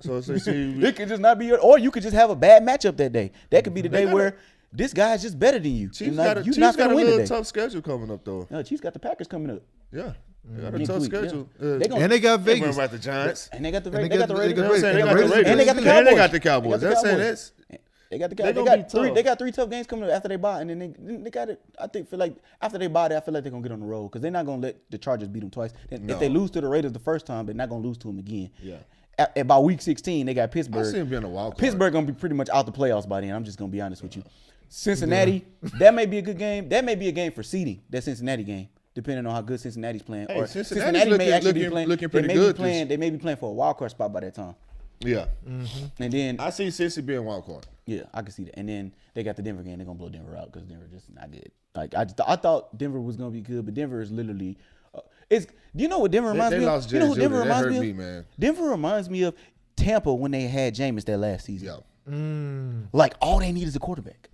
So It could just not be or you could just have a bad matchup that day. That could be the day where this guy's just better than you. Chiefs Like, got a, you're Chiefs not got gonna a win little today. tough schedule coming up though. No, Chiefs got the Packers coming up. Yeah, they got a Next tough week, yeah. schedule. They gonna- And they got Can't worry Vegas. about the Giants. And they got the And Raiders. They got the Raiders. You know what I'm saying? They got the Raiders. And they got the And they Cowboys. got the Cowboys. They got I'm the saying Cowboys. that's They got the They guy. gonna be tough. They got 3 tough games coming up after they bye, and then they got it. I feel like after they bye, I feel like they're gonna get on the road because they're not gonna let the Chargers beat them twice. No. If they lose to the Raiders the first time, they're not gonna lose to them again. Yeah. At about week 16, they got I Pittsburgh. see him being a wild card. Pittsburgh gonna be pretty much out the playoffs by then. I'm just gonna be honest with you. Cincinnati, that may be a good game. That may be a game for seeding. That Cincinnati game, depending on how good Cincinnati's playing. Hey, Or Cincinnati's Cincinnati may looking- actually be looking- playing. looking They pretty may good be playing. They may be playing for a wild card spot by that time. Yeah, And then I see Cincy being wild card. yeah, I can see that. And then they got the Denver game. They're gonna blow Denver out because Denver just not good. Like I thought Denver was gonna be good, but Denver is literally. Do you know what Denver reminds They me lost of? You know who Jerry Denver Jeudy. That reminds hurt me of? me, man. Denver reminds me of Tampa when they had Jameis that last season. Yeah. Like all they need is a quarterback.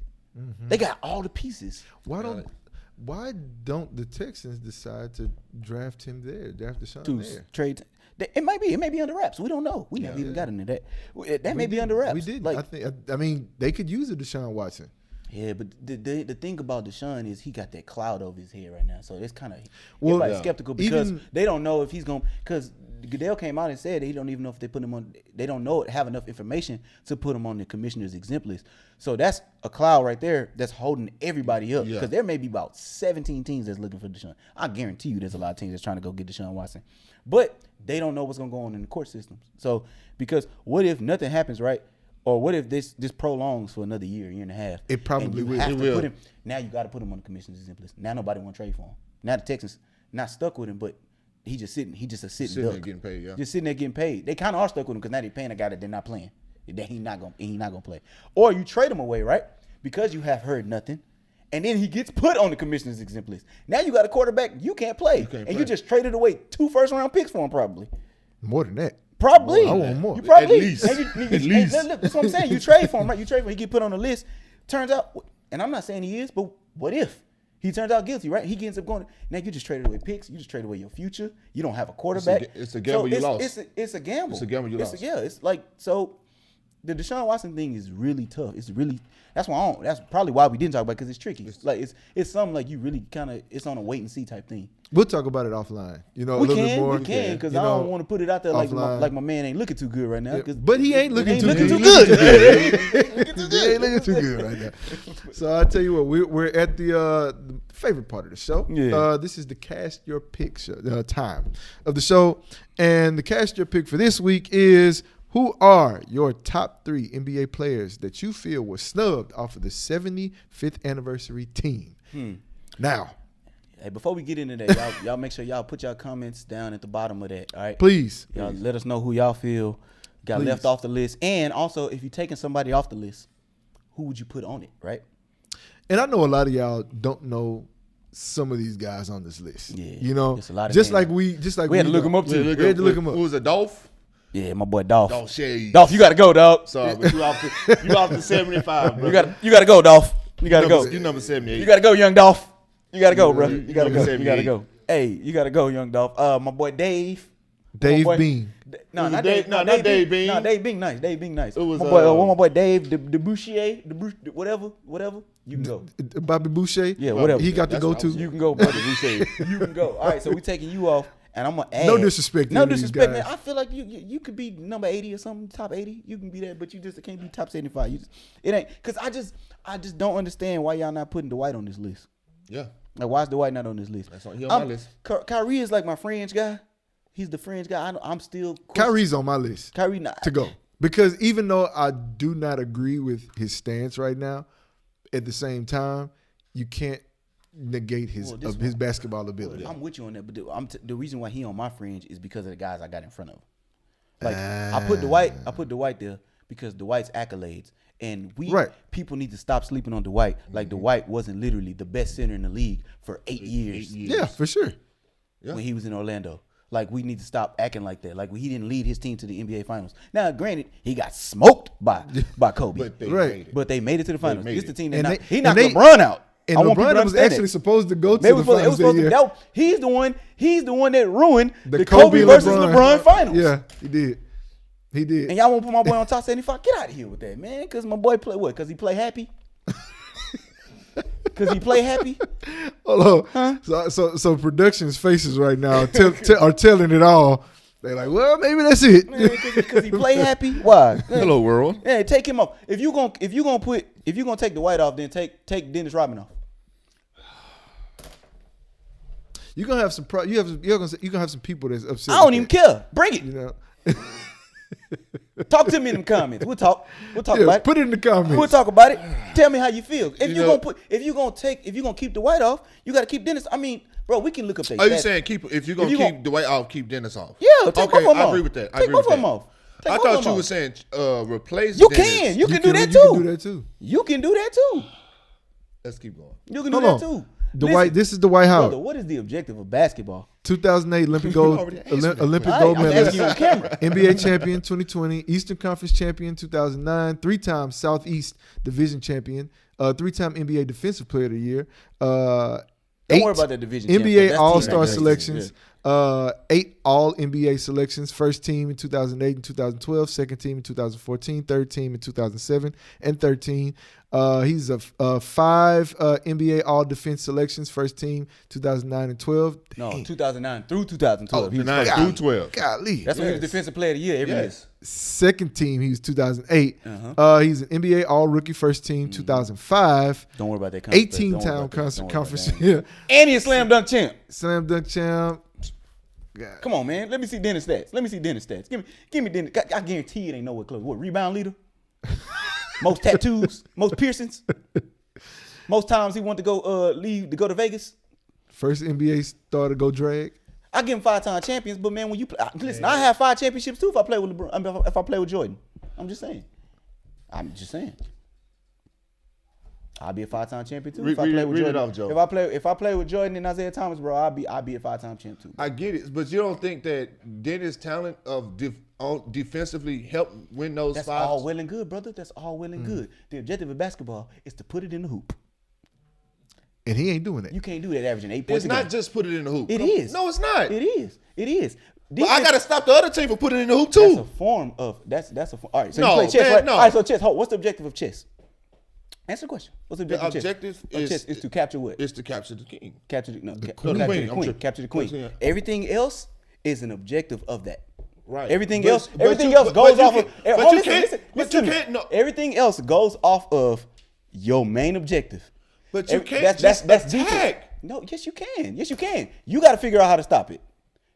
They got all the pieces. Why don't the Texans decide to draft him there? Draft Deshaun To there. trade. It might be under wraps. We don't know. We never even got into that. That may be under wraps. We did. Like, I mean, they could use a Deshaun Watson. yeah, but the thing about Deshaun is he got that cloud over his head right now, so it's kind of Well, skeptical because even- they don't know if he's going. Because Goodell came out and said that he don't even know if they put him on. They don't have enough information to put him on the commissioner's exempt list. So that's a cloud right there that's holding everybody up. Yeah. Because there may be about 17 teams that's looking for Deshaun. I guarantee you, there's a lot of teams that's trying to go get Deshaun Watson, but they don't know what's going to go on in the court systems. So because what if nothing happens, right? Or what if this prolongs for another year and a half? It probably and you will. have It to will. put him. Now you got to put him on the commissioner's exempt list. Now nobody want to trade for him. Now the Texans not stuck with him, but he just sitting. He just a sitting Sitting there duck. getting paid, yeah. Just sitting there getting paid. They kind of are stuck with him because now they're paying a guy that they're not playing. That he not gonna play. Or you trade him away, right? Because you have heard nothing, and then he gets put on the commissioner's exempt list. Now you got a quarterback you can't play, can't and play. you just traded away 2 first-round picks for him, probably. More than that. Probably. I want more. You probably. At least. And At least. and look, that's what I'm saying. You trade for him, right? You trade for him. He get put on the list. Turns out, and I'm not saying he is, but what if he turns out guilty, right? He ends up going. Now you just traded away picks. You just traded away your future. You don't have a quarterback. It's a gamble you lost. It's a gamble. It's a gamble you lost. Yeah, it's like so. The Deshaun Watson thing is really tough. It's really that's probably why we didn't talk about it because it's tricky. It's something like you really kind of it's on a wait and see type thing. We'll talk about it offline. You know, We a little can, bit more. we can, because you I don't want to put it out there offline. like my man ain't looking too good right now. Yeah, 'cause but he ain't looking he too looking good. too good. He ain't looking too good right now. So I tell you what, we're at the favorite part of the show. Yeah. This is the Cast Your Pick show, time of the show, and the Cast Your Pick for this week is: who are your top 3 NBA players that you feel were snubbed off of the 75th anniversary team? Now, Hey, before we get into that, y'all make sure y'all put y'all comments down at the bottom of that. All right, please. y'all let us know who y'all feel got Please. left off the list, and also if you're taking somebody off the list, who would you put on it? Right? And I know a lot of y'all don't know some of these guys on this list. Yeah, You know, it's a lot of just names. like we We had to look them up too. We had to look him up. Who was a Dolph? Yeah, my boy Dolph. Dolph Shades. Dolph, you gotta go, dog. Sorry, but you off the 75, bro. You gotta go, Dolph. You gotta go. You number 78. You gotta go, young Dolph. You gotta go, bro. You gotta go. You 78. gotta go. Hey, you gotta go, young Dolph. My boy Dave. Dave My boy- Bean. No, Was not it Dave. Dave- no, not Dave Bean. No, Dave Bean nice. Dave Bean nice. It was, my boy. My boy Dave. The Bouchier. Whatever. You can go. Bobby Boucher. Yeah, whatever. He got to That's go what I was to. You can go, brother. Boucher. You can go. All right, so we taking you off, and I'm gonna add. No disrespect to No any of these disrespect, guys. man. I feel like you could be number 80 or something, top 80. You can be that, but you just can't be top 75. It ain't because I just don't understand why y'all not putting Dwight on this list. Yeah. Like, why is Dwight not on this list? He on my list. Kyrie is like my fringe guy. He's the fringe guy. I'm still Kyrie's on my list Kyrie not to go because even though I do not agree with his stance right now, at the same time, you can't negate his Well, this his basketball ability. I'm with you on that, but the reason why he on my fringe is because of the guys I got in front of him. Like I put Dwight there because Dwight's accolades, and people need to stop sleeping on Dwight. Like Dwight wasn't literally the best center in the league for 8 years. Yeah, for sure. Yeah. When he was in Orlando. Like, we need to stop acting like that. Like, he didn't lead his team to the NBA Finals. Now, granted, he got smoked by Kobe. But they Right. made it. But they made it to the finals. made This it. the team And that they- he knocked and they- LeBron out. And I want people to LeBron was understand actually that. supposed to go to They the was supposed- it finals was supposed that to- year. he's the one that ruined the Kobe Kobe versus LeBron finals. Yeah, he did. He did. And y'all won't put my boy on top 75? Get out of here with that, man. Because my boy play what? Because he play happy? Because he play happy? Hold on. So production's faces right now are telling it all. They're like, well, maybe that's it. Because he play happy? Why? Hello, world. Yeah, take him off. If you gonna take the white off, then take Dennis Rodman off. You're gonna have some you're gonna have some people that's upset. I don't even care. Bring it. You know. Talk to me in them comments. We'll talk about it. Put it in the comments. We'll talk about it. Tell me how you feel. If you're gonna keep the white off, you gotta keep Dennis. I mean, bro, we can look up that. Are you saying if you're gonna keep the white off, keep Dennis off? Yeah, take both of them I off. agree with that. Take both of them off. I thought you were saying replace You Dennis. can. You can do that too. You can do that too. Let's keep going. You can do that too. This is the Dwight Howard. Brother, what is the objective of basketball? 2008 Olympic gold medalist, NBA champion 2020, Eastern Conference champion 2009, 3-time Southeast Division champion, 3-time NBA Defensive Player of the Year, Don't worry about that division. NBA All-Star selections, 8 All-NBA selections, first team in 2008 and 2012, second team in 2014, third team in 2007 and 13. He's a 5 NBA All-Defense selections, first team 2009 and 12. No, 2009 through 2012. He was 9 through 12. Golly. That's when he was Defensive Player of the Year every year. Second team, he was 2008. He's an NBA All-Rookie first team 2005. Don't worry about that. 18-time conference. Yeah. And he's a slam dunk champ. Slam dunk champ. God. Come on, man. Let me see Dennis stats. Give me Dennis. I guarantee it ain't nowhere close. What, rebound leader? Most tattoos? Most piercings? Most times he wanted to go leave to go to Vegas? First NBA star to go drag. I give him 5-time champions, but man, when you play, listen, I have 5 championships too if I play with LeBron. I mean, if I play with Jordan. I'm just saying. I'll be a 5-time champion too. If I play with Jordan. Off, Joe. If I play with Jordan and Isaiah Thomas, bro, I'll be a 5-time champ too. I get it, but you don't think that Dennis' talent of defensively helped win those That's 5? all well and good, brother. That's all well and good. The objective of basketball is to put it in the hoop. And he ain't doing that. You can't do that averaging 8 points. It's not just put it in the hoop. It is. No, it's not. It is. But I gotta stop the other team from putting it in the hoop too. That's a form of that's a form. All right, so you play chess, right? No. All right, so chess. What's the objective of chess? Answer the question. What's the objective? The objective of chess is to capture what? It's to capture the king. Capture the queen. Capture the queen. Everything else is an objective of that. Right. Everything else goes off of. Everything else goes off of your main objective. But you can't that's defense. No, yes you can. Yes you can. You got to figure out how to stop it.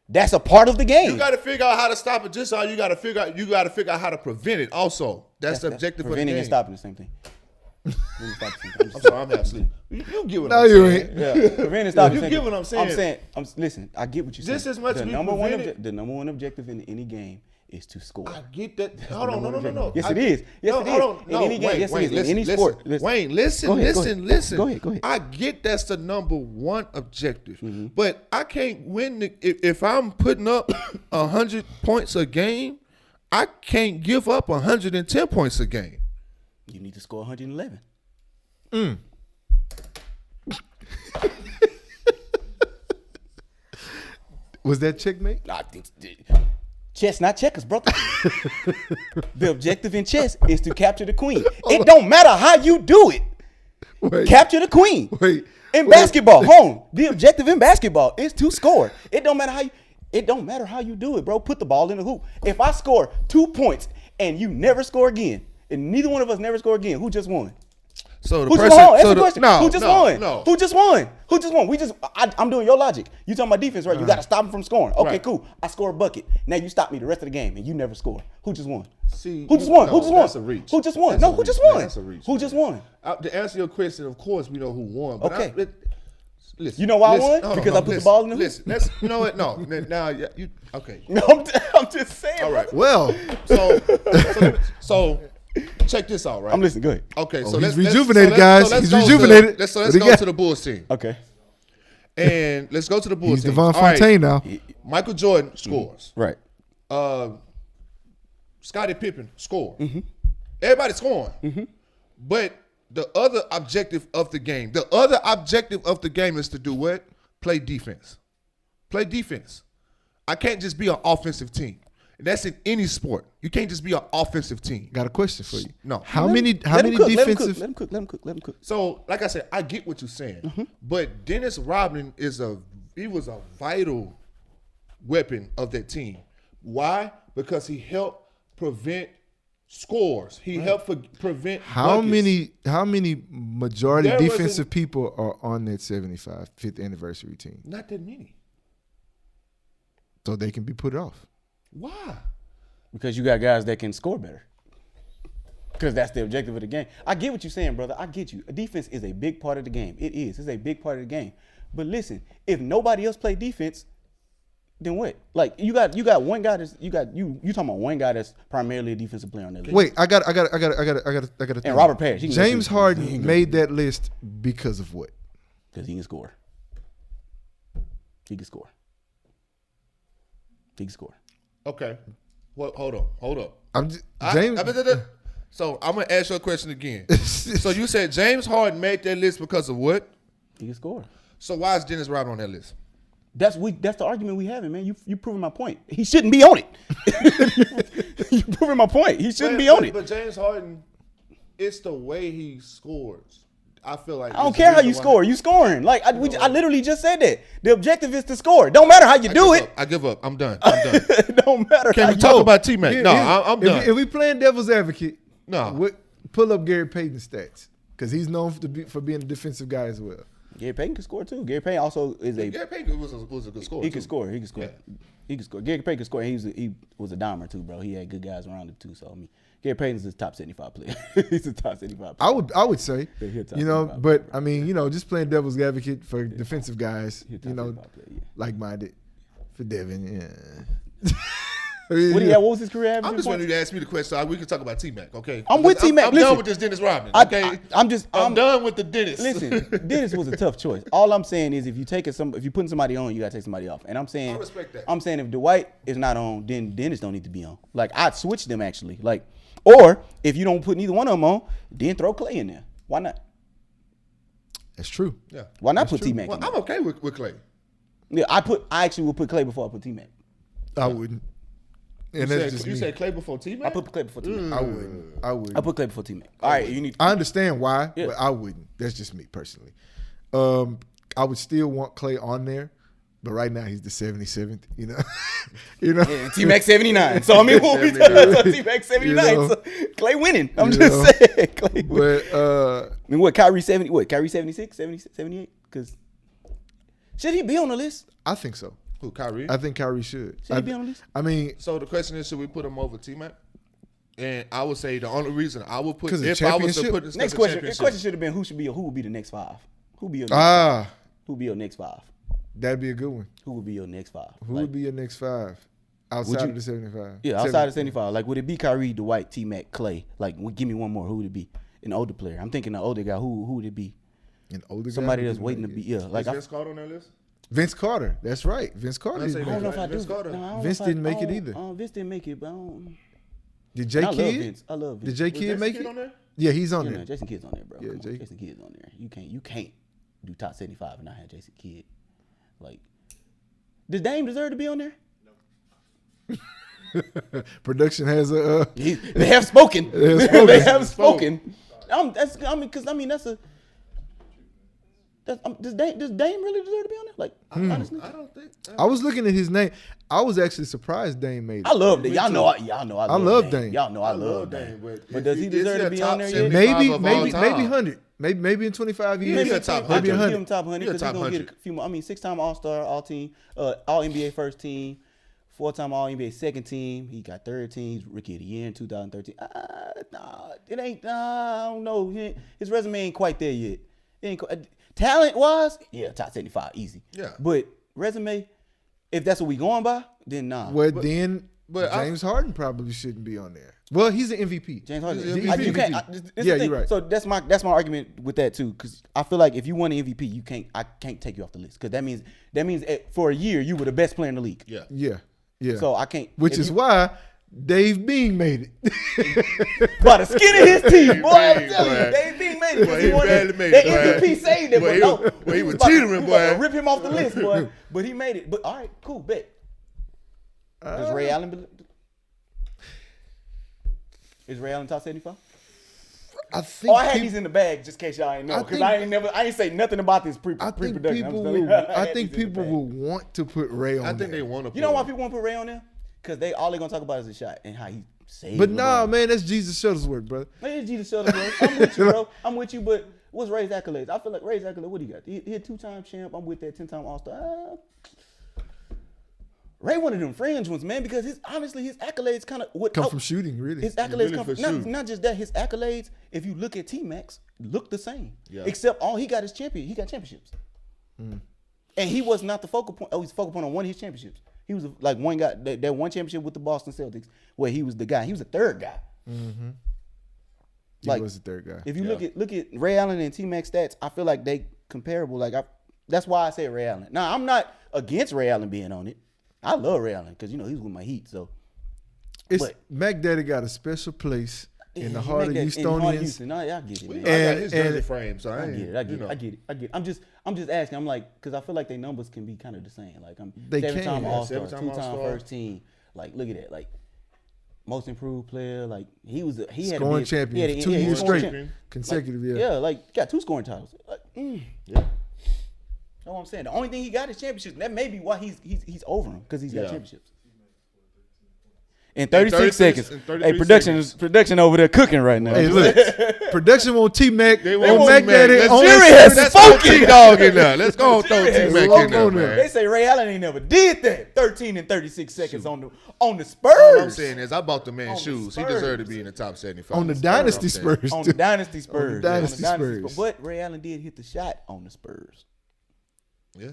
That's a part of the game. You got to figure out how to stop it. Just how you got to figure out how to prevent it. Also, that's the objective of the game. Preventing and stopping the same thing. I'm sorry, I'm half asleep. You get what I'm saying. No, you ain't. Yeah, preventing and stopping. You get what I'm saying. Listen. I get what you're saying. Just as much the number one objective in any game is to score. I get that. Hold on, no. Yes, it is. Yes, it is. In any game, yes, it is. In any sport. Wayne, listen. Go ahead. I get that's the number one objective, but I can't win if I'm putting up 100 points a game. I can't give up 110 points a game. You need to score 111. Was that checkmate? I think chess, not checkers, brother. The objective in chess is to capture the queen. It don't matter how you do it. Capture the queen. In basketball, the objective in basketball is to score. It don't matter how you do it, bro. Put the ball in the hoop. If I score 2 points and you never score again, and neither one of us never score again, who just won? So Who just won? Answer the question. No, Who just won? No. Who just won? I'm doing your logic. You talking about defense, right? You got to stop him from scoring. Okay, right. Cool. I score a bucket. Now you stop me the rest of the game, and you never score. Who just won? See, who just won? Who just won? That's a reach. Who just won? That's Who just man. won? That's a reach. Who just won? To answer your question, of course, we know who won. But Okay. Listen, you know why I won? Because I put the ball in the hoop. Listen, you know what? No, now you okay? No, I'm just saying. All right. Well, so check this out, right? I'm listening. Go ahead. Okay, so he's rejuvenated, guys. He's rejuvenated. Let's go to the Bulls team. Okay. And let's go to the Bulls he's team. Devon Fontaine now. Michael Jordan scores. Right. Scottie Pippen scores. Everybody's scoring. But the other objective of the game is to do what? Play defense. I can't just be an offensive team. And that's in any sport. You can't just be an offensive team. Got a question for you. No. How many defensive? Let him cook. So, like I said, I get what you're saying. But Dennis Rodman was a vital weapon of that team. Why? Because he helped prevent scores. He helped prevent How buckets. many majority defensive people are on that 75th anniversary team? Not that many. So they can be put off. Why? Because you got guys that can score better. Because that's the objective of the game. I get what you're saying, brother. I get you. Defense is a big part of the game. It is. It's a big part of the game. But listen, if nobody else play defense, then what? Like you got one guy that's you talking about one guy that's primarily a defensive player on that list. Wait, I got And Robert Parrish. James Harden made that list because of what? Because he can score. He can score. Okay. Well, hold up. James. So I'm gonna ask you a question again. So you said James Harden made that list because of what? He can score. So why is Dennis Rodman on that list? That's the argument we having, man. You proving my point. He shouldn't be on it. You proving my point. He shouldn't be on it. But James Harden, it's the way he scores. I feel like I don't care how you score. You scoring. Like I literally just said that. The objective is to score. Don't matter how you do it. I give up. I'm done. It don't matter. Can we talk about T-Mac? No, I'm done. If we playing devil's advocate, No. pull up Gary Payton's stats because he's known for being a defensive guy as well. Gary Payton can score too. Gary Payton also is a. Gary Payton was a good scorer. He can score. He can score. Yeah. He can score. Gary Payton can score. He was a dimer too, bro. He had good guys around him too. So I mean, Gary Payton's a top 75 player. He's a top 75 player. I would say, top but I mean, just playing devil's advocate for defensive guys, player, like-minded for Devin. Yeah. What was his career average? I'm just wanting you to ask me the question so we can talk about T-Mac, okay? I'm with T-Mac. I'm done with this Dennis Rodman, okay? I'm done with the Dennis. Listen, Dennis was a tough choice. All I'm saying is if you're putting somebody on, you gotta take somebody off. And I'm saying I respect that. I'm saying if Dwight is not on, then Dennis don't need to be on. Like I'd switch them actually. Like, or if you don't put neither one of them on, then throw Clay in there. Why not? That's true. Yeah. Why not put T-Mac Well, in there? I'm okay with Clay. Yeah, I actually would put Clay before I put T-Mac. I wouldn't. And You said Clay before T-Mac? I put Clay before T-Mac. I wouldn't. I put Clay before T-Mac. All right, you need. I understand why, Yeah. but I wouldn't. That's just me personally. I would still want Clay on there, but right now he's the 77th. Yeah, T-Mac 79. So I mean, what we talking about? T-Mac 79. So Clay winning. I'm just saying. Clay winning. But I mean, what Kyrie 70? What Kyrie 76, 78? Because should he be on the list? I think so. Who, Kyrie? I think Kyrie should. Should he be on the list? I mean, So the question is, should we put him over T-Mac? And I would say the only reason I would put 'Cause of if I was to championship? put this Next question. The question should have been who would be the next five? Who be your next five? Who be your next five? That'd be a good one. Who would be your next five? Who would be your next five outside of the 75? Yeah, outside of 75. Like, would it be Kyrie, Dwight, T-Mac, Clay? Like, give me one more. Who would it be? An older player. I'm thinking an older guy. Who would it be? An older guy? Somebody that's waiting to be. Yeah, like Is Vince Carter on that list? Vince Carter. That's right. Vince Carter. I say I don't know if I Vince do. Carter. No, I don't know Vince if didn't make it either. Vince didn't make it, but I don't. Did J. I love Kidd? Vince. I love Vince. Did J. Kidd Jason make Kidd it? on there? Yeah, he's on Yeah, there. no, Jason Kidd's on there, bro. Yeah, Come on, Jay- Jason Kidd's on there. You can't do top 75 and not have Jason Kidd. Like, does Dame deserve to be on there? Production has a. They have spoken. spoken. They have spoken. Does Dame really deserve to be on there? Like, honestly, I don't think. I was looking at his name. I was actually surprised Dame made it. I love it. Y'all know I love Dame. Y'all know I love Dame. But does he deserve to be on there yet? Maybe of all time. 100. Maybe in 25 years. Maybe a top Maybe 100. 100. Give him top 100 because he's gonna get a few more. I mean, 6-time All-Star, All-Team, All NBA first team, 4-time All NBA second team. He got third team. He's Rookie of the Year in 2013. It ain't. I don't know. His resume ain't quite there yet. It ain't talent wise, yeah, top 75, easy. Yeah. But resume, if that's what we going by, then nah. Well, then but James Harden probably shouldn't be on there. Well, he's an MVP. James Harden. He's an You MVP. can't. This is the Yeah, thing. you're right. So that's my argument with that too, because I feel like if you won an MVP, I can't take you off the list, because that means for a year you were the best player in the league. Yeah. Yeah. So I can't. Which is why Dave Bean made it. by the skin of his teeth, boy. I'm Bean, telling you, boy. Dave Bean made it. Boy, he barely made that it, boy. MVP saved it, Boy, but he was about to- teetering, we about to boy. rip him off the list, boy. But he made it. But all right, cool, bet. Does Ray Allen? Is Ray Allen top 75? I think. I had these in the bag just in case y'all ain't know, because I ain't say nothing about this pre-production. I think people will want to put Ray on. I think there. they want to. You know why people want to put Ray on there? Because all they gonna talk about is the shot and how he saved. But nah, man, that's Jesus Shuttlesworth, brother. It is Jesus Shuttlesworth. I'm with you, bro. I'm with you, but what's Ray's accolades? I feel like Ray's accolades, what he got? He a 2-time champ. I'm with that 10-time All-Star. Ray one of them fringe ones, man, because his accolades kind of come from shooting, really. His accolades really come from not just that. His accolades, if you look at T-Max, look the same. Yeah. Except all he got is champion. He got championships, and he was not the focal point. Oh, he's focal point on one of his championships. He was like one guy that one championship with the Boston Celtics, where he was the guy. He was the third guy. Mm-hmm. Like, he was the third guy. If you look at Ray Allen and T-Mac stats, I feel like they comparable. That's why I say Ray Allen. Now I'm not against Ray Allen being on it. I love Ray Allen because he was with my Heat. So, Mac Daddy got a special place in the heart of Houstonians. I get it, man. I got his jersey frame, so I get it. I'm just asking. I'm like, because I feel like their numbers can be kind of the same. Like they 7-time All-Star, 7-time 2-time All-Star. first team. Like, look at that. Like, most improved player. Like, he had scoring champion 2 years straight, consecutive. Yeah, like got 2 scoring titles. Like, Yeah. That's what I'm saying. The only thing he got is championships. That may be why he's over him, because he's got championships. In 36 seconds. Hey, production over there cooking right now. Hey, look, production want T-Mac. They want Mac T-Mac. Daddy. Jerry has Let's spoken. throw T-Dog in there. Let's go and throw T-Mac in there, man. They say Ray Allen ain't never did that. 13 and 36 seconds on the Spurs. All I'm saying is I bought the man On the shoes. He Spurs. deserved to be in the top 75. On the Dynasty Spurs. On the Dynasty Spurs. On the Dynasty Spurs. But Ray Allen did hit the shot on the Spurs. Yeah.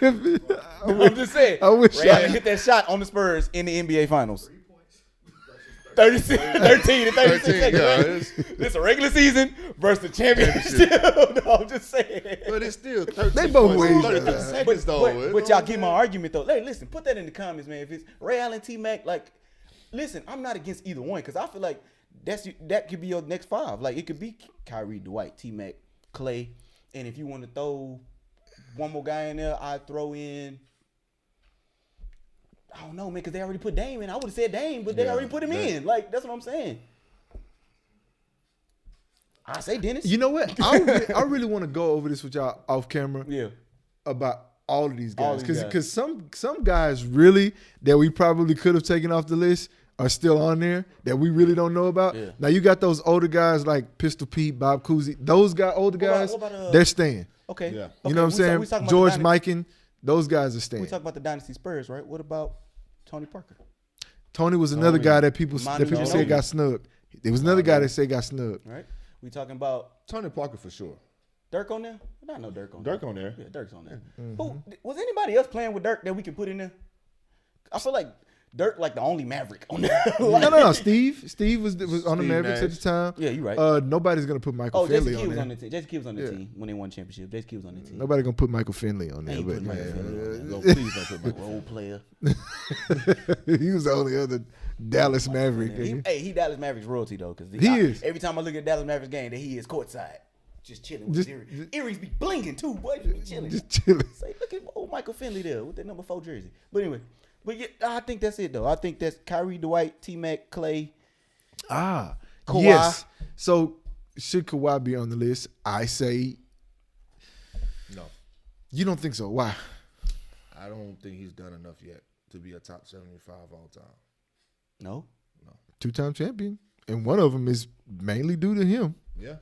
I'm just saying. I wish Ray Allen hit that shot on the Spurs in the NBA Finals. 13 and 36 seconds. Yeah, This a regular season versus the championship. No, I'm just saying. but it's still 13 They both points, ways, 33 man. seconds, though. But y'all get my argument, though. Hey, listen, put that in the comments, man. If it's Ray Allen, T-Mac, like, listen, I'm not against either one, because I feel like that could be your next 5. Like, it could be Kyrie, Dwight, T-Mac, Clay, and if you want to throw one more guy in there, I'd throw in, I don't know, man, because they already put Dame in. I would have said Dame, but they already put him in. Like, that's what I'm saying. I say Dennis. You know what? I really want to go over this with y'all off camera. Yeah. About all of these All guys, these because some guys really that we probably could have taken off the list are still on there that we really don't know about. Yeah. Now you got those older guys like Pistol Pete, Bob Cousy. Those older guys, what about, they're staying. Okay. Yeah. You know what I'm saying? George Mikan, those guys are staying. We talk about the Dynasty Spurs, right? What about Tony Parker? Tony was another guy that people said got snubbed. There was another guy that said got snubbed. Right? We talking about Tony Parker for sure. Dirk on there? Not no Dirk on there. Dirk on there. Yeah, Dirk's on there. Mm-hmm. Who was anybody else playing with Dirk that we can put in there? I feel like Dirk like the only Maverick on there. Like, No. Steve was on the Mavericks at the time. Yeah, you're right. Nobody's gonna put Michael Finley Jason Kidd on was there. on the team. Jason Kidd was on the team when they won championship. Jason Kidd was on the team. Nobody gonna put Michael Finley on there. Ain't But putting Michael Finley on there. No, please don't put my Role player. he was the only other Dallas Maverick. He Dallas Mavericks royalty though, because He is. Every time I look at Dallas Mavericks game, that he is courtside, just chilling with Erie. Erie's be blinging too, boy. Just be chilling. Just chilling. Say, look at old Michael Finley there with that number 4 jersey. But anyway, yeah, I think that's it though. I think that's Kyrie, Dwight, T-Mac, Clay. Kawhi. Yes. So should Kawhi be on the list? I say No. You don't think so? Why? I don't think he's done enough yet to be a top 75 all time. No. 2-time champion. And one of them is mainly due to him. Yeah.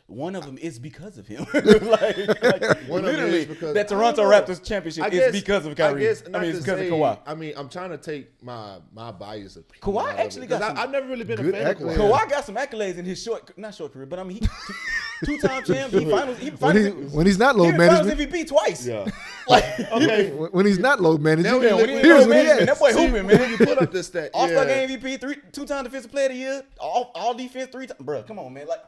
One of them is because of him. One of them literally, is because that Toronto Raptors championship is because of Kyrie. It's because of Kawhi. I mean, I'm trying to take my bias opinion. Kawhi out of actually it, got 'cause some I've never really been a good fan of accolades. Kawhi. Kawhi got some accolades in his not short career, but I mean, he 2-time champ. He finals. When he's not load He finals management. MVP twice. Yeah. Like, Okay. When he's not load management. Now when he here's load what he management, has. that boy See, hooping, when man. you put up this stat, All-Star yeah. game MVP, 2-time defensive player of the year, all defense 3 times. Bro, come on, man. Like,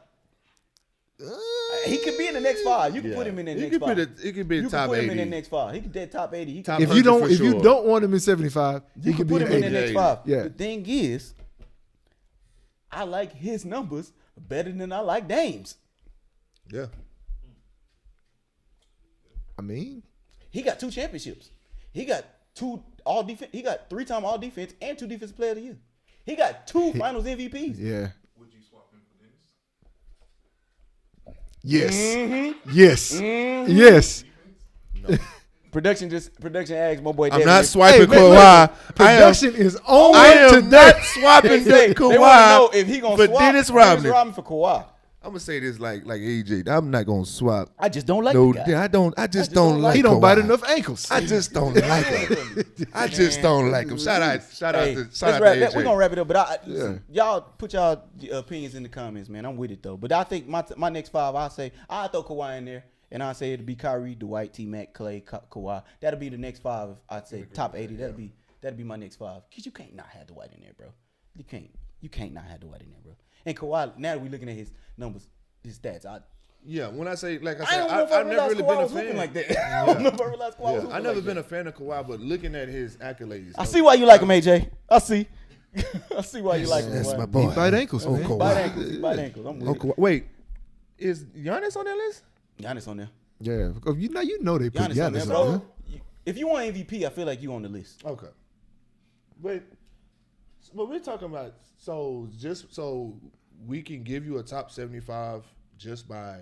he could be in the next 5. You can put him in the next 5. He could be You in can top put 80. him in the next 5. He could be top 80. He Top could, If you 100 don't, for you sure. don't want him in 75, you he can could put be him in the in next 80. 5. Yeah. The thing is, I like his numbers better than I like Dame's. Yeah. I mean, He got 2 championships. He got 2 all defense. He got 3-time all defense and 2 defensive player of the year. He got 2 Finals MVPs. Yeah. Would you swap him for Dennis? Yes. Mm-hmm. Yes. Yes. Production asks my boy. I'm David not if- swiping man, Kawhi. Production is on I am today. not swapping They Kawhi want to know if he gonna for swap Dennis Rodman. for Kawhi. I'm gonna say this like AJ. I'm not gonna swap. I just don't like No, the guy. I just don't like. He don't bite Kawhi. enough ankles. I just don't like him. I just don't like him. Shout out Hey, to let's wrap that. AJ. We're gonna wrap it up, but Yeah. y'all put y'all opinions in the comments, man. I'm with it though. But I think my next 5, I'll throw Kawhi in there, and I'll say it'll be Kyrie, Dwight, T-Mac, Clay, Kawhi. That'll be the next 5. I'd say top 80. That'll be my next 5. Cause you can't not have Dwight in there, bro. You can't not have Dwight in there, bro. And Kawhi. Now that we looking at his numbers, his stats. Yeah, when I say like I I said, don't know if I I've never realized really Kawhi been a was hooping fan like that. I don't know if I realized Kawhi was Yeah, hooping I never like been that. a fan of Kawhi, but looking at his accolades, I see why you like him, AJ. I see. I see why you like him. That's Kawhi. my boy. He bite ankles, Oh, man. Kawhi. Bite ankles. I'm with it. Kawhi. Wait, is Giannis on that list? Giannis on there. Yeah. You know they put Giannis on there, Giannis bro. on there. If you want MVP, I feel like you on the list. Okay. But we're talking about just so we can give you a top 75 just by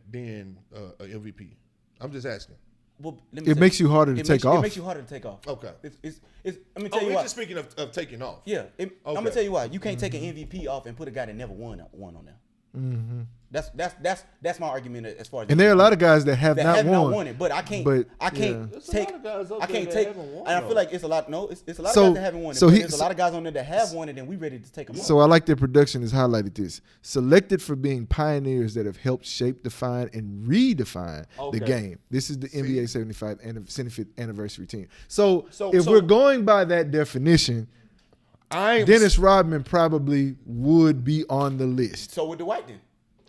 being a MVP. I'm just asking. Well, It makes you harder to take off. It makes you harder to take off. Okay. It's let me tell you We're why. just speaking of taking off. Yeah, I'm Okay. gonna tell you why. You can't take an MVP off and put a guy that never won on there. Mm-hmm. That's my argument as far as. And there are a lot of guys that have not won. won it, but I can't. But, I can't yeah. There's a take. lot of guys up I there can't that take. haven't won, And I though. feel like it's a lot. No, it's a lot So- of guys that haven't won it. so But he- there's a lot of guys on there that have won it, and we ready to take them off. So I like their production has highlighted this. Selected for being pioneers that have helped shape, define, and redefine Okay. the game. This is the NBA 75th anniversary team. So So- if so- we're going by that definition, Dennis Rodman probably would be on the list. So with the White then.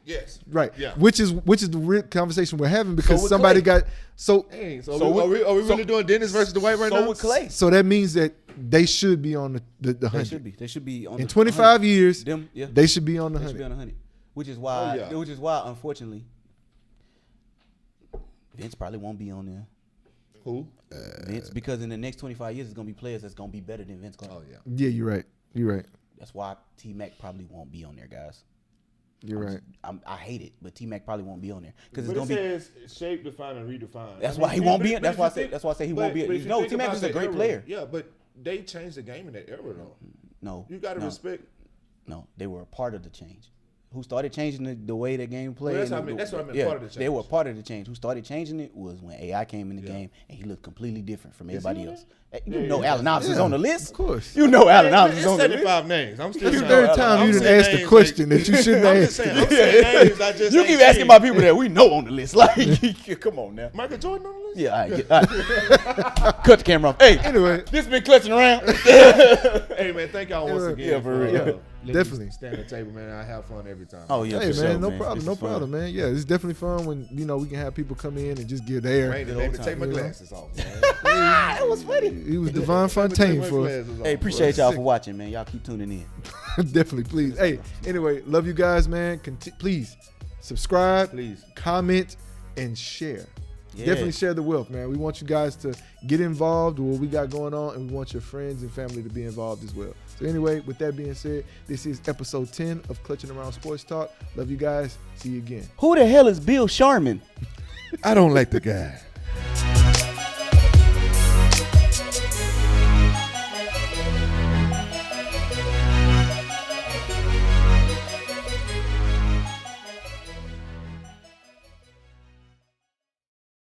Yes. Right. Yeah. Which is the real conversation we're having because with somebody Clay. got so Dang, So are we with- really doing Dennis versus Dwight right now? So with Clay, so that means that they should be on the they 100. should be. They should be on In the 25 years, Them, yeah. they should be on the They should be 100. on 100. Which is why. Oh, yeah. Which is why, unfortunately, Vince probably won't be on there. Who? Vince, because in the next 25 years, it's gonna be players that's gonna be better than Vince Carter. Oh yeah. Yeah, you're right. You're right. That's why T-Mac probably won't be on there, guys. You're right. I hate it, but T-Mac probably won't be on there because But it's it gonna be. says shape, define, and redefine. That's I why mean, he won't but- be. but That's if why I you say. think- That's why I say he but- won't be. but if you No, think T-Mac about is a that great era- player. Yeah, but they changed the game in that era though. No, You got to no, respect. No, they were a part of the change. Who started changing the way the game played? that's what I and mean- the- that's what I meant, Yeah, part of the they change. were part of the change. Who started changing it was when AI came in the game and he looked completely different from everybody on else. there? You Yeah, know, yeah. Allen Iverson's Yeah, on the list. of course. You know, Allen It's Iverson's on the list. 75 names. I'm still It's the saying- third time I'm you done saying asked a names question that you shouldn't I'm have just asked. saying. I'm saying names. I just You ain't keep asking seen. about people that we know on the list. Like, come on now. Michael Jordan on the list. Yeah, all right, all right. Cut the camera off. Hey, Anyway. this been clutching around. Hey man, thank y'all once again. Yeah, for real. letting me Definitely. stand at the table, man. I have fun every time. Oh yeah, Hey for man, sure, no man. problem, This no is fun. problem, man. Yeah, it's definitely fun when we can have people come in and just give their. Rain Good made old me take my time, you know? glasses off, man. That was funny. He was Devon Fontaine for us. Hey, appreciate y'all for watching, man. Y'all keep tuning in. Definitely, please. Hey, anyway, love you guys, man. Please subscribe, Please. comment, and share. Yeah. Definitely share the wealth, man. We want you guys to get involved with what we got going on, and we want your friends and family to be involved as well. So anyway, with that being said, this is episode 10 of Clutching Around Sports Talk. Love you guys. See you again. Who the hell is Bill Sharman? I don't like the guy.